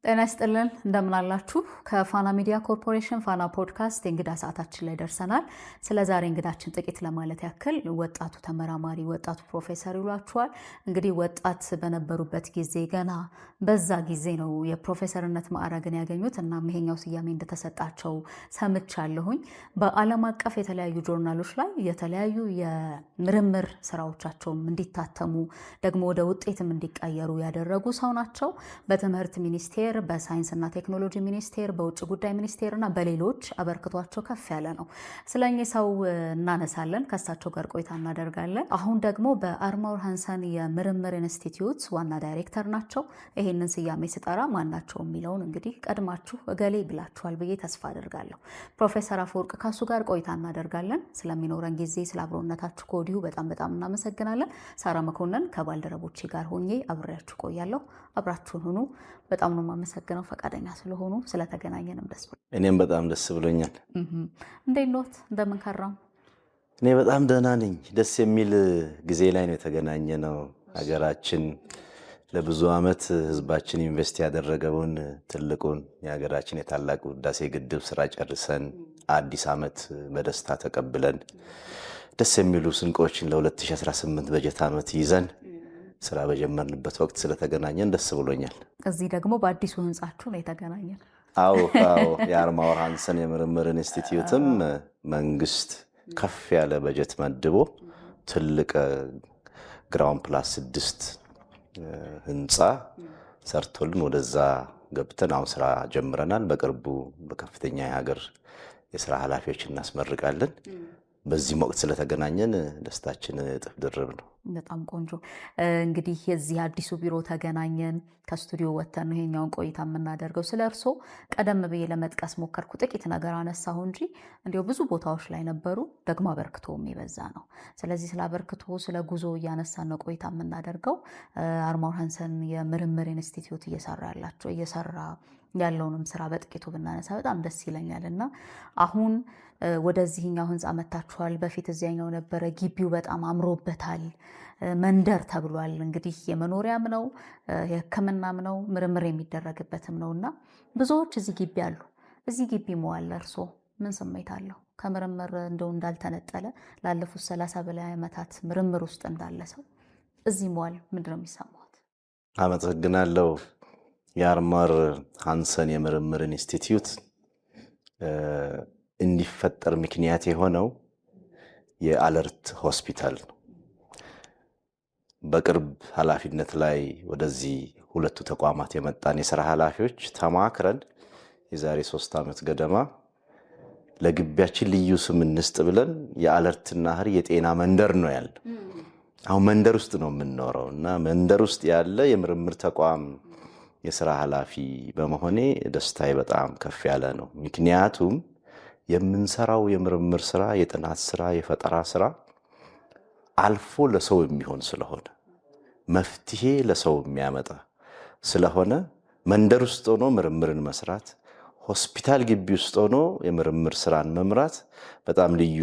ጤና ይስጥልን እንደምን አላችሁ ከፋና ሚዲያ ኮርፖሬሽን ፋና ፖድካስት እንግዳ ሰዓታችን ላይ ደርሰናል። ስለዛሬ እንግዳችን ጥቂት ለማለት ያክል ወጣቱ ተመራማሪ ወጣቱ ፕሮፌሰር ይሏቸዋል። እንግዲህ ወጣት በነበሩበት ጊዜ ገና በዛ ጊዜ ነው የፕሮፌሰርነት ማዕረግን ያገኙት እና ይሄኛው ስያሜ እንደተሰጣቸው ሰምቻለሁኝ። በዓለም አቀፍ የተለያዩ ጆርናሎች ላይ የተለያዩ የምርምር ስራዎቻቸውም እንዲታተሙ ደግሞ ወደ ውጤትም እንዲቀየሩ ያደረጉ ሰው ናቸው። በትምህርት ሚኒስቴር በሳይንስና ቴክኖሎጂ ሚኒስቴር በውጭ ጉዳይ ሚኒስቴር እና በሌሎች አበርክቷቸው ከፍ ያለ ነው። ስለኚህ ሰው እናነሳለን፣ ከሳቸው ጋር ቆይታ እናደርጋለን። አሁን ደግሞ በአርማውር ሃንሰን የምርምር ኢንስቲትዩት ዋና ዳይሬክተር ናቸው። ይሄንን ስያሜ ስጠራ ማናቸው የሚለውን እንግዲህ ቀድማችሁ እገሌ ብላችኋል ብዬ ተስፋ አደርጋለሁ። ፕሮፌሰር አፈወርቅ ካሱ ጋር ቆይታ እናደርጋለን። ስለሚኖረን ጊዜ ስለ አብሮነታችሁ ከወዲሁ በጣም እናመሰግናለን። ሳራ መኮንን ከባልደረቦቼ ጋር ሆኜ አብሬያችሁ ቆያለሁ። አብራችሁን ሁኑ። በጣም ነው የማመሰግነው ፈቃደኛ ስለሆኑ፣ ስለተገናኘንም ደስ ብሎኛል። እኔም በጣም ደስ ብሎኛል። እንዴት ኖት? እንደምን ከረሙ? እኔ በጣም ደህና ነኝ። ደስ የሚል ጊዜ ላይ ነው የተገናኘ ነው። ሀገራችን ለብዙ ዓመት ህዝባችን ኢንቨስት ያደረገውን ትልቁን የሀገራችን የታላቁ ህዳሴ ግድብ ስራ ጨርሰን አዲስ ዓመት በደስታ ተቀብለን ደስ የሚሉ ስንቆችን ለ2018 በጀት ዓመት ይዘን ስራ በጀመርንበት ወቅት ስለተገናኘን ደስ ብሎኛል። እዚህ ደግሞ በአዲሱ ህንጻችሁ ነው የተገናኘን። አዎ የአርማውር ሃንሰን የምርምር ኢንስቲትዩትም መንግስት ከፍ ያለ በጀት መድቦ ትልቅ ግራውንድ ፕላስ 6 ህንጻ ሰርቶልን ወደዛ ገብተን አሁን ስራ ጀምረናል። በቅርቡ በከፍተኛ የሀገር የስራ ኃላፊዎች እናስመርቃለን። በዚህ ወቅት ስለተገናኘን ደስታችን እጥፍ ድርብ ነው። በጣም ቆንጆ። እንግዲህ የዚህ አዲሱ ቢሮ ተገናኘን፣ ከስቱዲዮ ወተን ነው ይሄኛውን ቆይታ የምናደርገው። ስለ እርሶ ቀደም ብዬ ለመጥቀስ ሞከርኩ፣ ጥቂት ነገር አነሳሁ እንጂ እንዲሁ ብዙ ቦታዎች ላይ ነበሩ፣ ደግሞ አበርክቶም የበዛ ነው። ስለዚህ ስለ አበርክቶ ስለ ጉዞ እያነሳን ነው ቆይታ የምናደርገው። አርማውር ሃንሰን የምርምር ኢንስቲትዩት እየሰራ ያለውንም ስራ በጥቂቱ ብናነሳ በጣም ደስ ይለኛል። እና አሁን ወደዚህኛው ህንፃ መታችኋል። በፊት እዚያኛው ነበረ። ግቢው በጣም አምሮበታል። መንደር ተብሏል። እንግዲህ የመኖሪያም ነው የሕክምናም ነው ምርምር የሚደረግበትም ነው እና ብዙዎች እዚህ ግቢ አሉ። እዚህ ግቢ መዋል እርሶ ምን ስሜት አለው? ከምርምር እንደው እንዳልተነጠለ ላለፉት 30 በላይ ዓመታት ምርምር ውስጥ እንዳለ ሰው እዚህ መዋል ምንድን ነው የሚሰማዎት? አመሰግናለሁ። የአርማውር ሃንሰን የምርምር ኢንስቲትዩት እንዲፈጠር ምክንያት የሆነው የአለርት ሆስፒታል ነው። በቅርብ ኃላፊነት ላይ ወደዚህ ሁለቱ ተቋማት የመጣን የሥራ ኃላፊዎች ተማክረን የዛሬ 3 ዓመት ገደማ ለግቢያችን ልዩ ስም እንስጥ ብለን የአለርትና ሀሪ የጤና መንደር ነው ያለው። አሁን መንደር ውስጥ ነው የምንኖረው እና መንደር ውስጥ ያለ የምርምር ተቋም የሥራ ኃላፊ በመሆኔ ደስታዬ በጣም ከፍ ያለ ነው። ምክንያቱም የምንሰራው የምርምር ስራ፣ የጥናት ስራ፣ የፈጠራ ስራ አልፎ ለሰው የሚሆን ስለሆነ መፍትሄ ለሰው የሚያመጣ ስለሆነ መንደር ውስጥ ሆኖ ምርምርን መስራት፣ ሆስፒታል ግቢ ውስጥ ሆኖ የምርምር ስራን መምራት በጣም ልዩ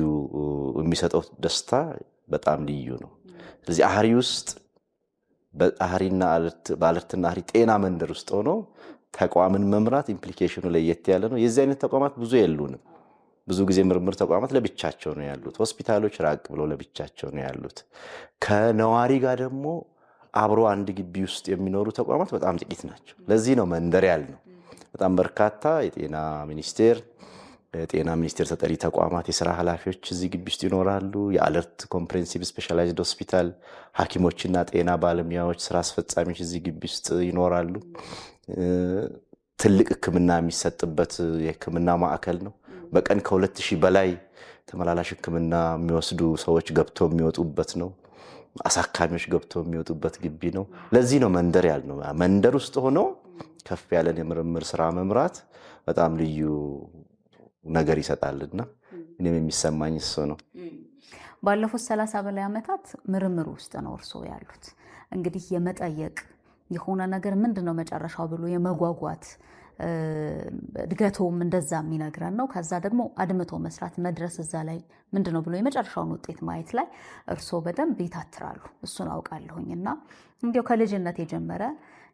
የሚሰጠው ደስታ በጣም ልዩ ነው። ስለዚህ ሀሪ ውስጥ በአለርትና ሀሪ ጤና መንደር ውስጥ ሆኖ ተቋምን መምራት ኢምፕሊኬሽኑ ለየት ያለ ነው። የዚህ አይነት ተቋማት ብዙ የሉንም። ብዙ ጊዜ ምርምር ተቋማት ለብቻቸው ነው ያሉት። ሆስፒታሎች ራቅ ብለው ለብቻቸው ነው ያሉት። ከነዋሪ ጋር ደግሞ አብሮ አንድ ግቢ ውስጥ የሚኖሩ ተቋማት በጣም ጥቂት ናቸው። ለዚህ ነው መንደር ያልነው። በጣም በርካታ የጤና ሚኒስቴር ተጠሪ ተቋማት የሥራ ኃላፊዎች እዚህ ግቢ ውስጥ ይኖራሉ። የአለርት ኮምፕሬሄንሲቭ ስፔሻላይዝድ ሆስፒታል ሐኪሞችና ጤና ባለሙያዎች፣ ስራ አስፈጻሚዎች እዚህ ግቢ ውስጥ ይኖራሉ። ትልቅ ሕክምና የሚሰጥበት የሕክምና ማዕከል ነው። በቀን ከ2000 በላይ ተመላላሽ ሕክምና የሚወስዱ ሰዎች ገብተው የሚወጡበት ነው። አሳካሚዎች ገብተው የሚወጡበት ግቢ ነው። ለዚህ ነው መንደር ያልነው። መንደር ውስጥ ሆኖ ከፍ ያለን የምርምር ስራ መምራት በጣም ልዩ ነገር ይሰጣልና እኔም የሚሰማኝ እሱ ነው። ባለፉት 30 በላይ ዓመታት ምርምር ውስጥ ነው እርሶ ያሉት። እንግዲህ የመጠየቅ የሆነ ነገር ምንድነው መጨረሻው ብሎ የመጓጓት እድገቶም እንደዛ የሚነግረን ነው። ከዛ ደግሞ አድምቶ መስራት መድረስ እዛ ላይ ምንድነው ብሎ የመጨረሻውን ውጤት ማየት ላይ እርሶ በደንብ ይታትራሉ። እሱን አውቃለሁኝና እንዲያው ከልጅነት የጀመረ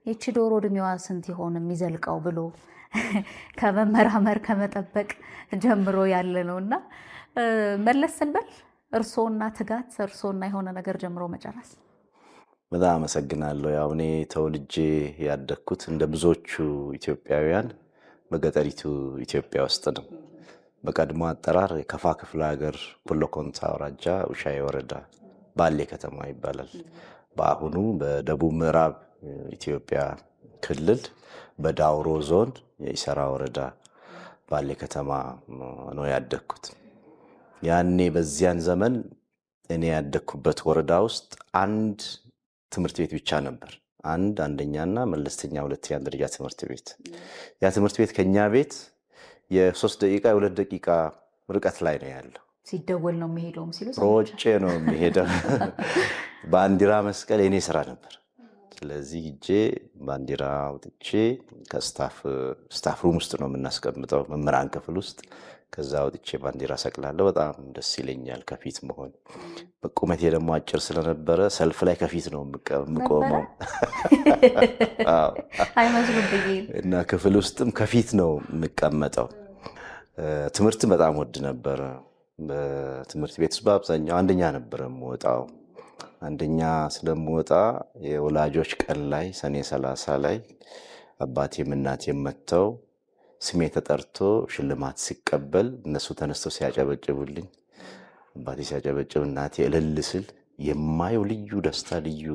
ይቺ ዶሮ እድሜዋ ስንት ይሆን የሚዘልቀው ብሎ ከመመራመር ከመጠበቅ ጀምሮ ያለ ነውና መለስ ስንበል እርሶና ትጋት እርሶና የሆነ ነገር ጀምሮ መጨረስ። በጣም አመሰግናለሁ። ያው እኔ ተወልጄ ያደግኩት እንደ ብዙዎቹ ኢትዮጵያውያን በገጠሪቱ ኢትዮጵያ ውስጥ ነው። በቀድሞ አጠራር የከፋ ክፍለ ሀገር ቡሎ ኮንታ አውራጃ ውሻዬ ወረዳ ባሌ ከተማ ይባላል። በአሁኑ በደቡብ ምዕራብ ኢትዮጵያ ክልል በዳውሮ ዞን የኢሰራ ወረዳ ባሌ ከተማ ነው ያደግኩት። ያኔ በዚያን ዘመን እኔ ያደግኩበት ወረዳ ውስጥ አንድ ትምህርት ቤት ብቻ ነበር። አንደኛና መለስተኛ ሁለተኛ ደረጃ ትምህርት ቤት። ያ ትምህርት ቤት ከኛ ቤት የ3 ደቂቃ የ2 ደቂቃ ርቀት ላይ ነው ያለው። ሲደወል ነው የሚሄደውም ሲሉ ሮጬ ነው የሚሄደው። ባንዲራ መስቀል የኔ ስራ ነበር። ስለዚህ ሂጄ ባንዲራ አውጥቼ ከስታፍ ሩም ውስጥ ነው የምናስቀምጠው፣ መምህራን ክፍል ውስጥ። ከዛ አውጥቼ ባንዲራ ሰቅላለሁ። በጣም ደስ ይለኛል ከፊት መሆን። በቁመቴ ደግሞ አጭር ስለነበረ ሰልፍ ላይ ከፊት ነው የምቆመው እና ክፍል ውስጥም ከፊት ነው የምቀመጠው። ትምህርትን በጣም ወድ ነበረ። በትምህርት ቤት ውስጥ በአብዛኛው አንደኛ ነበረ የምወጣው። አንደኛ ስለምወጣ የወላጆች ቀን ላይ ሰኔ 30 ላይ አባቴም እናቴም መጥተው ስሜ ተጠርቶ ሽልማት ሲቀበል እነሱ ተነስተው ሲያጨበጭቡልኝ፣ አባቴ ሲያጨበጭብ እናቴ እልል ስል የማየው ልዩ ደስታ ልዩ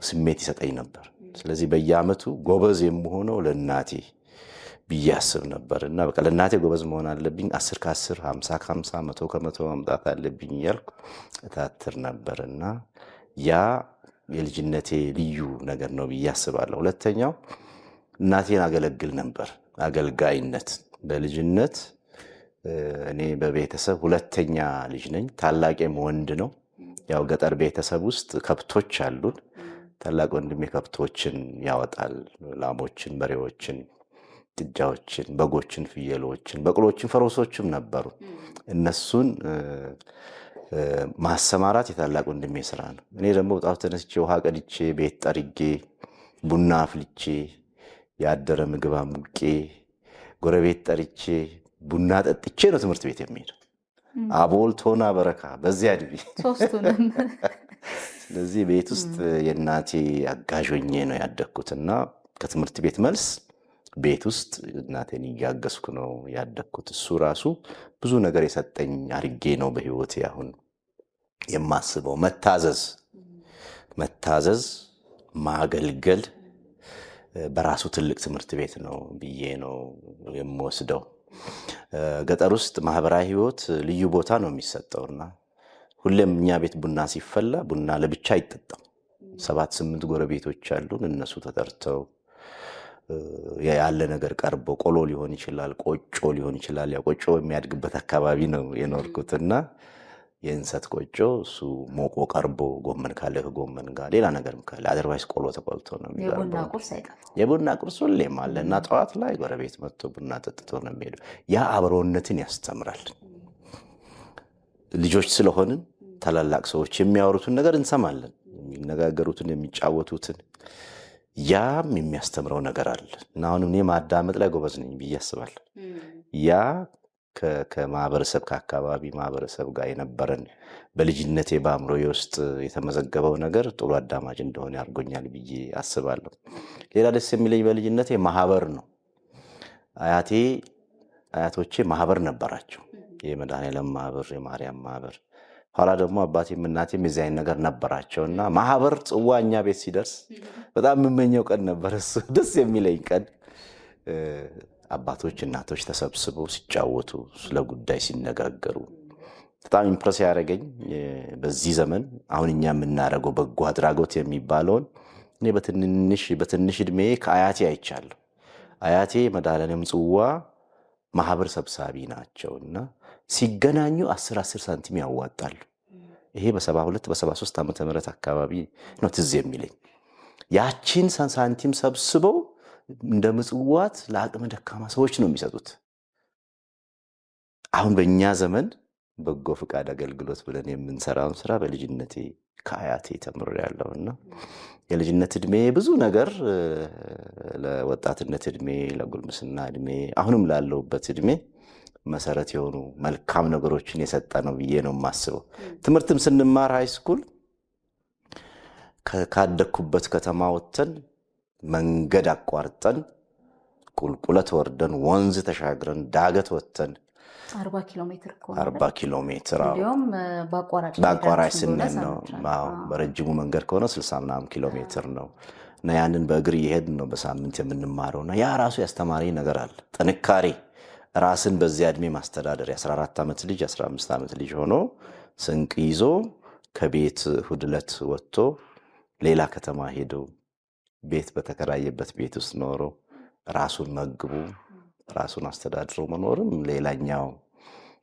ስሜት ይሰጠኝ ነበር። ስለዚህ በየዓመቱ ጎበዝ የምሆነው ለእናቴ ብዬ አስብ ነበር እና በቃ ለእናቴ ጎበዝ መሆን አለብኝ፣ 10 ከ10 50 ከ50 100 ከ100 ማምጣት አለብኝ እያልኩ እታትር ነበር እና ያ የልጅነቴ ልዩ ነገር ነው ብዬ አስባለሁ። ሁለተኛው እናቴን አገለግል ነበር። አገልጋይነት በልጅነት እኔ በቤተሰብ ሁለተኛ ልጅ ነኝ። ታላቄም ወንድ ነው። ያው ገጠር ቤተሰብ ውስጥ ከብቶች አሉን። ታላቅ ወንድሜ ከብቶችን ያወጣል። ላሞችን፣ በሬዎችን፣ ጥጃዎችን፣ በጎችን፣ ፍየሎችን፣ በቅሎችን፣ ፈረሶችም ነበሩ። እነሱን ማሰማራት የታላቅ ወንድሜ ስራ ነው። እኔ ደግሞ በጣም ተነስቼ ውሃ ቀድቼ ቤት ጠርጌ ቡና አፍልቼ ያደረ ምግብ አሙቄ ጎረቤት ጠርቼ ቡና ጠጥቼ ነው ትምህርት ቤት የሚሄደው። አቦል ቶና በረካ በዚያ እድሜ ሶስቱንም። ስለዚህ ቤት ውስጥ የእናቴ አጋዥ ሆኜ ነው ያደግኩትና ከትምህርት ቤት መልስ ቤት ውስጥ እናቴን እያገዝኩ ነው ያደግኩት። እሱ ራሱ ብዙ ነገር የሰጠኝ አድርጌ ነው በህይወቴ አሁን የማስበው። መታዘዝ፣ ማገልገል በራሱ ትልቅ ትምህርት ቤት ነው ብዬ ነው የምወስደው። ገጠር ውስጥ ማህበራዊ ህይወት ልዩ ቦታ ነው የሚሰጠውና ሁሌም እኛ ቤት ቡና ሲፈላ ቡና ለብቻ አይጠጣም። 7-8 ጎረቤቶች አሉን። እነሱ ተጠርተው ያለ ነገር ቀርቦ ቆሎ ሊሆን ይችላል፣ ቆጮ ሊሆን ይችላል። ያ ቆጮ የሚያድግበት አካባቢ ነው የኖርኩትና የእንሰት ቆጮ እሱ ሞቆ ቀርቦ ጎመን ካለ ጎመን ጋር ሌላ ነገር ካለ አደርባይስ ቆሎ ተቆልቶ ነው የሚቀርበው። የቡና ቁርስ ሁሌም አለ እና ጠዋት ላይ ጎረቤት መጥቶ ቡና ጠጥቶ ነው የሚሄደው። ያ አብሮነትን ያስተምራል። ልጆች ስለሆንን ታላላቅ ሰዎች የሚያወሩትን ነገር እንሰማለን፣ የሚነጋገሩትን፣ የሚጫወቱትን። ያም የሚያስተምረው ነገር አለ እና አሁንም እኔ ማዳመጥ ላይ ጎበዝ ነኝ ብዬ አስባለሁ። ያ ከማህበረሰብ ከአካባቢ ማህበረሰብ ጋር የነበረን በልጅነቴ በአእምሮዬ ውስጥ የተመዘገበው ነገር ጥሩ አዳማጭ እንደሆነ ያርጎኛል ብዬ አስባለሁ። ሌላ ደስ የሚለኝ በልጅነቴ ማህበር ነው። አያቶቼ ማህበር ነበራቸው። የመድኃኔዓለም ማህበር፣ የማርያም ማህበር። ኋላ ደግሞ አባቴም እናቴም የዚህ አይነት ነገር ነበራቸው እና ማህበር ጽዋ እኛ ቤት ሲደርስ በጣም የምመኘው ቀን ነበር እሱ። ደስ የሚለኝ ቀን አባቶች እናቶች ተሰብስበው ሲጫወቱ፣ ስለ ጉዳይ ሲነጋገሩ በጣም ኢምፕረስ ያደረገኝ በዚህ ዘመን አሁን እኛ የምናደርገው በጎ አድራጎት የሚባለውን እኔ በትንሽ እድሜ ከአያቴ አይቻለሁ። አያቴ መድኃኔዓለም ጽዋ ማህበር ሰብሳቢ ናቸውና ሲገናኙ 10 ሳንቲም ያዋጣሉ። ይሄ በ72 በ73 ዓመተ ምህረት አካባቢ ነው ትዝ የሚለኝ። ያቺን ሳንቲም ሰብስበው እንደ ምጽዋት ለአቅመ ደካማ ሰዎች ነው የሚሰጡት። አሁን በእኛ ዘመን በጎ ፈቃድ አገልግሎት ብለን የምንሰራውን ስራ በልጅነቴ ከአያቴ ተምሬያለሁና የልጅነት እድሜ ብዙ ነገር ለወጣትነት እድሜ፣ ለጉልምስና እድሜ፣ አሁንም ላለሁበት እድሜ መሰረት የሆኑ መልካም ነገሮችን የሰጠ ነው ብዬ ነው የማስበው። ትምህርትም ስንማር ሃይስኩል ካደኩበት ከተማ ወጥተን መንገድ አቋርጠን ቁልቁለት ወርደን ወንዝ ተሻግረን ዳገት ወጥተን 40 ኪሎ ሜትር እንዲሁም በአቋራጭ ስነን ነው። በረጅሙ መንገድ ከሆነ 60 ምናምን ኪሎ ሜትር ነው እና ያንን በእግር እየሄድን ነው በሳምንት የምንማረው እና ያ ራሱ ያስተማሪ ነገር አለ። ጥንካሬ፣ ራስን በዚያ እድሜ ማስተዳደር። የ14 ዓመት ልጅ 15 ዓመት ልጅ ሆኖ ስንቅ ይዞ ከቤት እሑድ ዕለት ወጥቶ ሌላ ከተማ ሄዶ ቤት በተከራየበት ቤት ውስጥ ኖሮ ራሱን መግቡ ራሱን አስተዳድሮ መኖርም ሌላኛው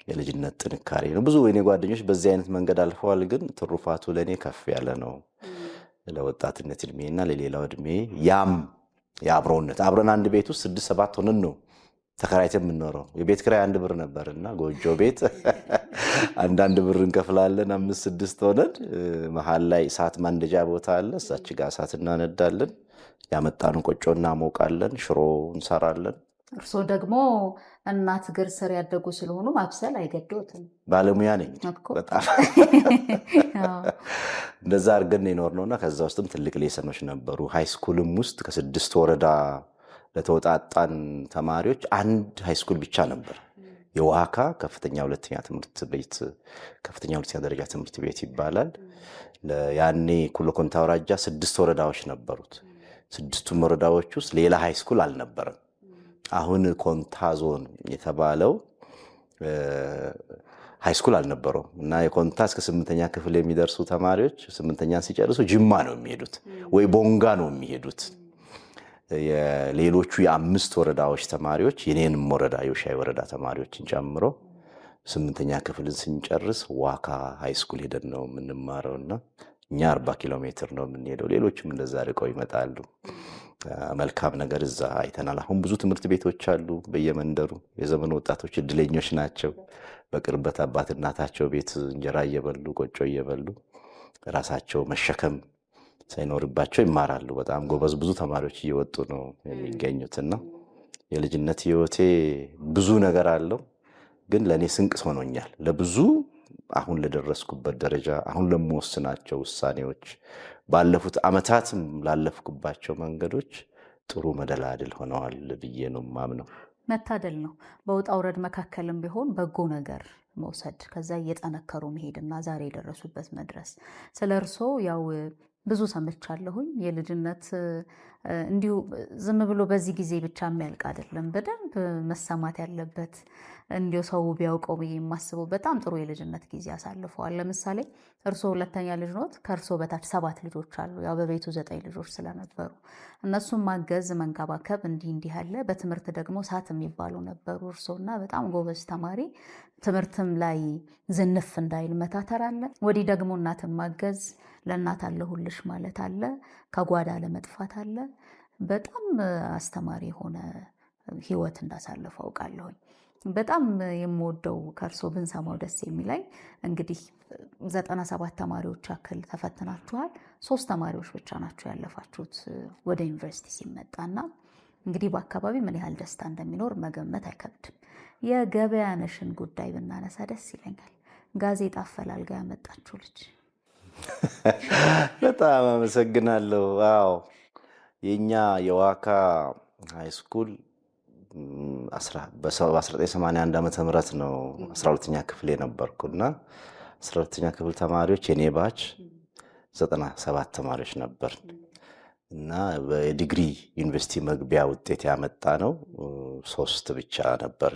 የልጅነት ጥንካሬ ነው። ብዙ የኔ ጓደኞች በዚህ አይነት መንገድ አልፈዋል። ግን ትሩፋቱ ለኔ ከፍ ያለ ነው። ለወጣትነት እድሜና ለሌላው እድሜ ያም የአብሮነት አብረን አንድ ቤት ውስጥ 6-7 ሆነን ነው ተከራይተን የምንኖረው። የቤት ኪራይ 1 ብር ነበርና ጎጆ ቤት አንዳንድ ብር እንከፍላለን። 5-6 ሆነን መሃል ላይ እሳት ማንደጃ ቦታ አለ። እሳች ጋር እሳት እናነዳለን። ያመጣነው ቆጮ እናሞቃለን፣ ሽሮ እንሰራለን። እርሶ ደግሞ እናት እግር ስር ያደጉ ስለሆኑ ማብሰል አይገዶትም። ባለሙያ ነኝ በጣም እንደዛ አድርገን የኖርነውና ከዛ ውስጥም ትልቅ ሌሰኖች ነበሩ። ሃይስኩልም ውስጥ ከ6 ወረዳ ለተወጣጣን ተማሪዎች አንድ ሃይስኩል ብቻ ነበር። የዋካ ከፍተኛ ሁለተኛ ደረጃ ትምህርት ቤት ይባላል። ያኔ ኩሎ ኮንታ አውራጃ 6 ወረዳዎች ነበሩት። 6ቱም ወረዳዎች ውስጥ ሌላ ሃይስኩል አልነበረም። አሁን ኮንታ ዞን የተባለው ሃይስኩል አልነበረው እና የኮንታ እስከ 8ኛ ክፍል የሚደርሱ ተማሪዎች 8ኛ ሲጨርሱ ጅማ ነው የሚሄዱት ወይ ቦንጋ ነው የሚሄዱት። የሌሎቹ የ5 ወረዳዎች ተማሪዎች የኔንም ወረዳ የውሻይ ወረዳ ተማሪዎችን ጨምሮ 8ኛ ክፍልን ስንጨርስ ዋካ ሃይስኩል ሄደን ነው የምንማረውና እኛ 40 ኪሎ ሜትር ነው የምንሄደው። ሌሎችም እንደዛ ርቀው ይመጣሉ። መልካም ነገር እዛ አይተናል። አሁን ብዙ ትምህርት ቤቶች አሉ በየመንደሩ። የዘመኑ ወጣቶች እድለኞች ናቸው። በቅርበት አባት እናታቸው ቤት እንጀራ እየበሉ ቆጮ እየበሉ ራሳቸው መሸከም ሳይኖርባቸው ይማራሉ። በጣም ጎበዝ ብዙ ተማሪዎች እየወጡ ነው የሚገኙትና የልጅነት ህይወቴ ብዙ ነገር አለው። ግን ለኔ ስንቅ ሆኖኛል ለብዙ አሁን ለደረስኩበት ደረጃ፣ አሁን ለምወስናቸው ውሳኔዎች፣ ባለፉት ዓመታትም ላለፍኩባቸው መንገዶች ጥሩ መደላድል ሆነዋል ብዬ ነው የማምነው። መታደል ነው። በውጣ ውረድ መካከልም ቢሆን በጎ ነገር መውሰድ፣ ከዛ እየጠነከሩ መሄድና ዛሬ የደረሱበት መድረስ። ስለ እርሶ ያው ብዙ ሰምቻለሁኝ። የልጅነት እንዲሁ ዝም ብሎ በዚህ ጊዜ ብቻ የሚያልቅ አይደለም። በደንብ መሰማት ያለበት እንዲሁ ሰው ቢያውቀው ብዬ የማስበው በጣም ጥሩ የልጅነት ጊዜ አሳልፈዋል። ለምሳሌ እርሶ 2ኛ ልጅ ኖት። ከእርሶ በታች 7 ልጆች አሉ። ያው በቤቱ 9 ልጆች ስለነበሩ እነሱም ማገዝ፣ መንከባከብ እንዲህ ያለ በትምህርት ደግሞ ሳት የሚባሉ ነበሩ። እርሶና በጣም ጎበዝ ተማሪ ትምህርትም ላይ ዝንፍ እንዳይል መታተር አለ። ወዲህ ደግሞ እናትን ማገዝ፣ ለእናት አለሁልሽ ማለት አለ፣ ከጓዳ ለመጥፋት አለ። በጣም አስተማሪ የሆነ ህይወት እንዳሳለፈ አውቃለሁኝ። በጣም የምወደው ከእርሶ ብንሰማው ደስ የሚለኝ እንግዲህ 97 ተማሪዎች ያክል ተፈትናችኋል። 3 ተማሪዎች ብቻ ናቸው ያለፋችሁት ወደ ዩኒቨርሲቲ ሲመጣና እንግዲህ በአካባቢ ምን ያህል ደስታ እንደሚኖር መገመት አይከብድም። የገበያነሽን ጉዳይ ብናነሳ ደስ ይለኛል። ጋዜጣ አፈላልጋ ያመጣችሁ ልጅ። በጣም አመሰግናለሁ። አዎ የኛ የዋካ ሃይስኩል በ1981 ዓመተ ምህረት ነው 12ኛ ክፍል የነበርኩና 12ኛ ክፍል ተማሪዎች የኔ ባች 97 ተማሪዎች ነበር እና በዲግሪ ዩኒቨርሲቲ መግቢያ ውጤት ያመጣ ነው 3 ብቻ ነበር።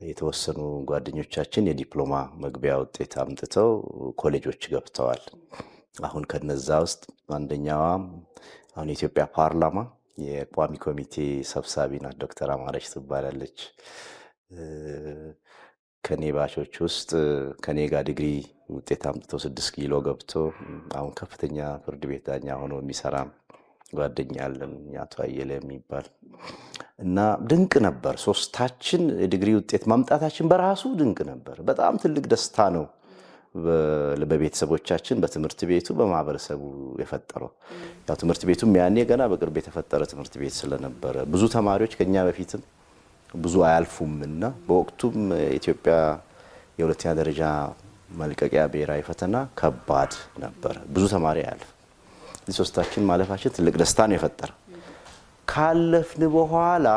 የተወሰኑ ጓደኞቻችን የዲፕሎማ መግቢያ ውጤት አምጥተው ኮሌጆች ገብተዋል። አሁን ከነዛ ውስጥ አንደኛዋ አሁን የኢትዮጵያ ፓርላማ የቋሚ ኮሚቴ ሰብሳቢ ናት። ዶክተር አማረች ትባላለች። ከኔ ባቾች ውስጥ ከኔ ጋር ዲግሪ ውጤት አምጥቶ 6 ኪሎ ገብቶ አሁን ከፍተኛ ፍርድ ቤት ዳኛ ሆኖ የሚሰራ ጓደኛ አለን አቶ አየለ የሚባል እና ድንቅ ነበር። 3ታችን የዲግሪ ውጤት ማምጣታችን በራሱ ድንቅ ነበር። በጣም ትልቅ ደስታ ነው። በቤተሰቦቻችን በትምህርት ቤቱ በማህበረሰቡ የፈጠረው ያው ትምህርት ቤቱም ያኔ ገና በቅርብ የተፈጠረ ትምህርት ቤት ስለነበረ ብዙ ተማሪዎች ከኛ በፊትም ብዙ አያልፉምና በወቅቱም ኢትዮጵያ የሁለተኛ ደረጃ መልቀቂያ ብሔራዊ ፈተና ከባድ ነበር። ብዙ ተማሪ አያልፍ። ሶስታችን ማለፋችን ትልቅ ደስታ ነው የፈጠረው። ካለፍን በኋላ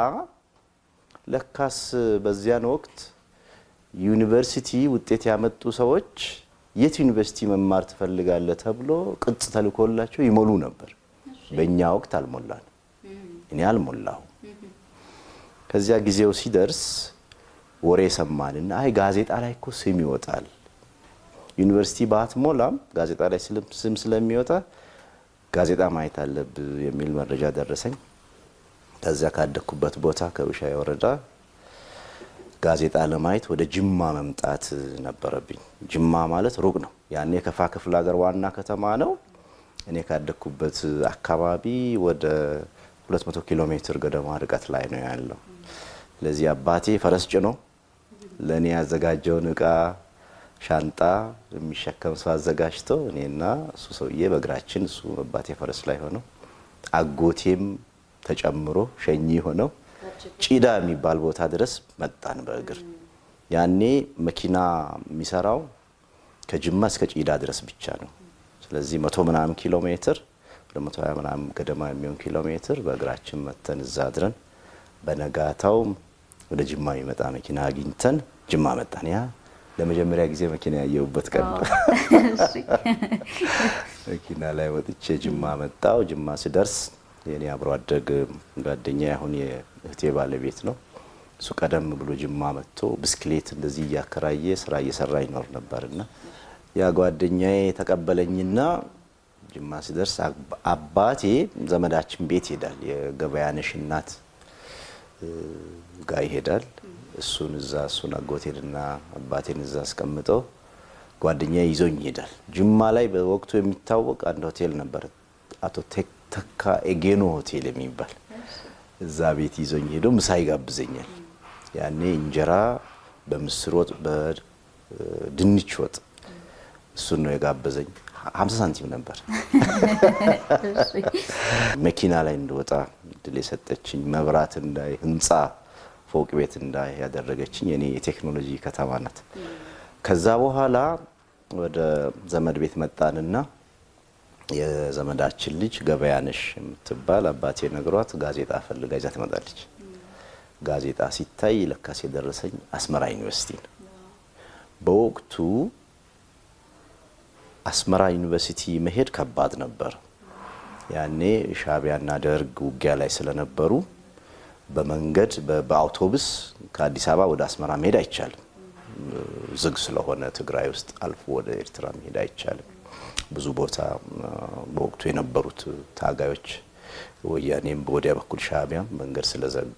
ለካስ በዚያን ወቅት ዩኒቨርሲቲ ውጤት ያመጡ ሰዎች የት ዩኒቨርሲቲ መማር ትፈልጋለህ ተብሎ ቅጽ ተልኮላቸው ይሞሉ ነበር። በእኛ ወቅት አልሞላን። እኔ አልሞላሁ። ከዚያ ጊዜው ሲደርስ ወሬ ሰማንና አይ ጋዜጣ ላይ እኮ ስም ይወጣል፣ ዩኒቨርሲቲ ባትሞላም ጋዜጣ ላይ ስም ስለሚወጣ ጋዜጣ ማየት አለብህ የሚል መረጃ ደረሰኝ። ከዚያ ካደኩበት ቦታ ከውሻይ ወረዳ ጋዜጣ ለማየት ወደ ጅማ መምጣት ነበረብኝ። ጅማ ማለት ሩቅ ነው። ያኔ ከፋ ክፍለ ሀገር ዋና ከተማ ነው። እኔ ካደኩበት አካባቢ ወደ 200 ኪሎ ሜትር ገደማ ርቀት ላይ ነው ያለው። ስለዚህ አባቴ ፈረስ ጭኖ ለኔ ያዘጋጀውን እቃ ሻንጣ የሚሸከም ሰው አዘጋጅቶ እኔና እሱ ሰውዬ በእግራችን እሱ አባቴ ፈረስ ላይ ሆኖ አጎቴም ተጨምሮ ሸኚ ሆነው ጪዳ የሚባል ቦታ ድረስ መጣን በእግር። ያኔ መኪና የሚሰራው ከጅማ እስከ ጪዳ ድረስ ብቻ ነው። ስለዚህ 100 ምናምን ኪሎ ሜትር ወደ 120 ምናምን ገደማ የሚሆን ኪሎ ሜትር በእግራችን መተን እዛ አድረን በነጋታው ወደ ጅማ የሚመጣ መኪና አግኝተን ጅማ መጣን። ያ ለመጀመሪያ ጊዜ መኪና ያየሁበት ቀን ነው። መኪና ላይ ወጥቼ ጅማ መጣው። ጅማ ስደርስ የኔ አብሮ አደግ ጓደኛ አሁን የእህቴ ባለቤት ነው። እሱ ቀደም ብሎ ጅማ መጥቶ ብስክሌት እንደዚህ እያከራየ ስራ እየሰራ ይኖር ነበርና ያ ጓደኛዬ ተቀበለኝና ጅማ ስደርስ አባቴ ዘመዳችን ቤት ይሄዳል። የገበያነሽ እናት ጋር ይሄዳል። እሱን አጎቴንና አባቴን እዛ አስቀምጠው ጓደኛዬ ይዞኝ ይሄዳል። ጅማ ላይ በወቅቱ የሚታወቅ አንድ ሆቴል ነበር፣ አቶ ተካ ኤጌኖ ሆቴል የሚባል። እዛ ቤት ይዞኝ ሄዶ ምሳ ይጋብዘኛል። ያኔ እንጀራ በምስር ወጥ በድንች ወጥ እሱን ነው የጋበዘኝ። 50 ሳንቲም ነበር። መኪና ላይ እንደወጣ ድል የሰጠችኝ፣ መብራት እንዳይ ህንጻ ፎቅ ቤት እንዳይ ያደረገችኝ የኔ የቴክኖሎጂ ከተማ ናት። ከዛ በኋላ ወደ ዘመድ ቤት መጣንና የዘመዳችን ልጅ ገበያነሽ የምትባል አባቴ ነግሯት ጋዜጣ ፈልጋ ይዛ ትመጣለች። ጋዜጣ ሲታይ ለካስ የደረሰኝ አስመራ ዩኒቨርሲቲ ነው። በወቅቱ አስመራ ዩኒቨርሲቲ መሄድ ከባድ ነበር። ያኔ ሻዕቢያና ደርግ ውጊያ ላይ ስለነበሩ በመንገድ በአውቶቡስ ከአዲስ አበባ ወደ አስመራ መሄድ አይቻልም። ዝግ ስለሆነ ትግራይ ውስጥ አልፎ ወደ ኤርትራ መሄድ አይቻልም። ብዙ ቦታ በወቅቱ የነበሩት ታጋዮች ወያኔም በወዲያ በኩል ሻዕቢያም መንገድ ስለዘጉ፣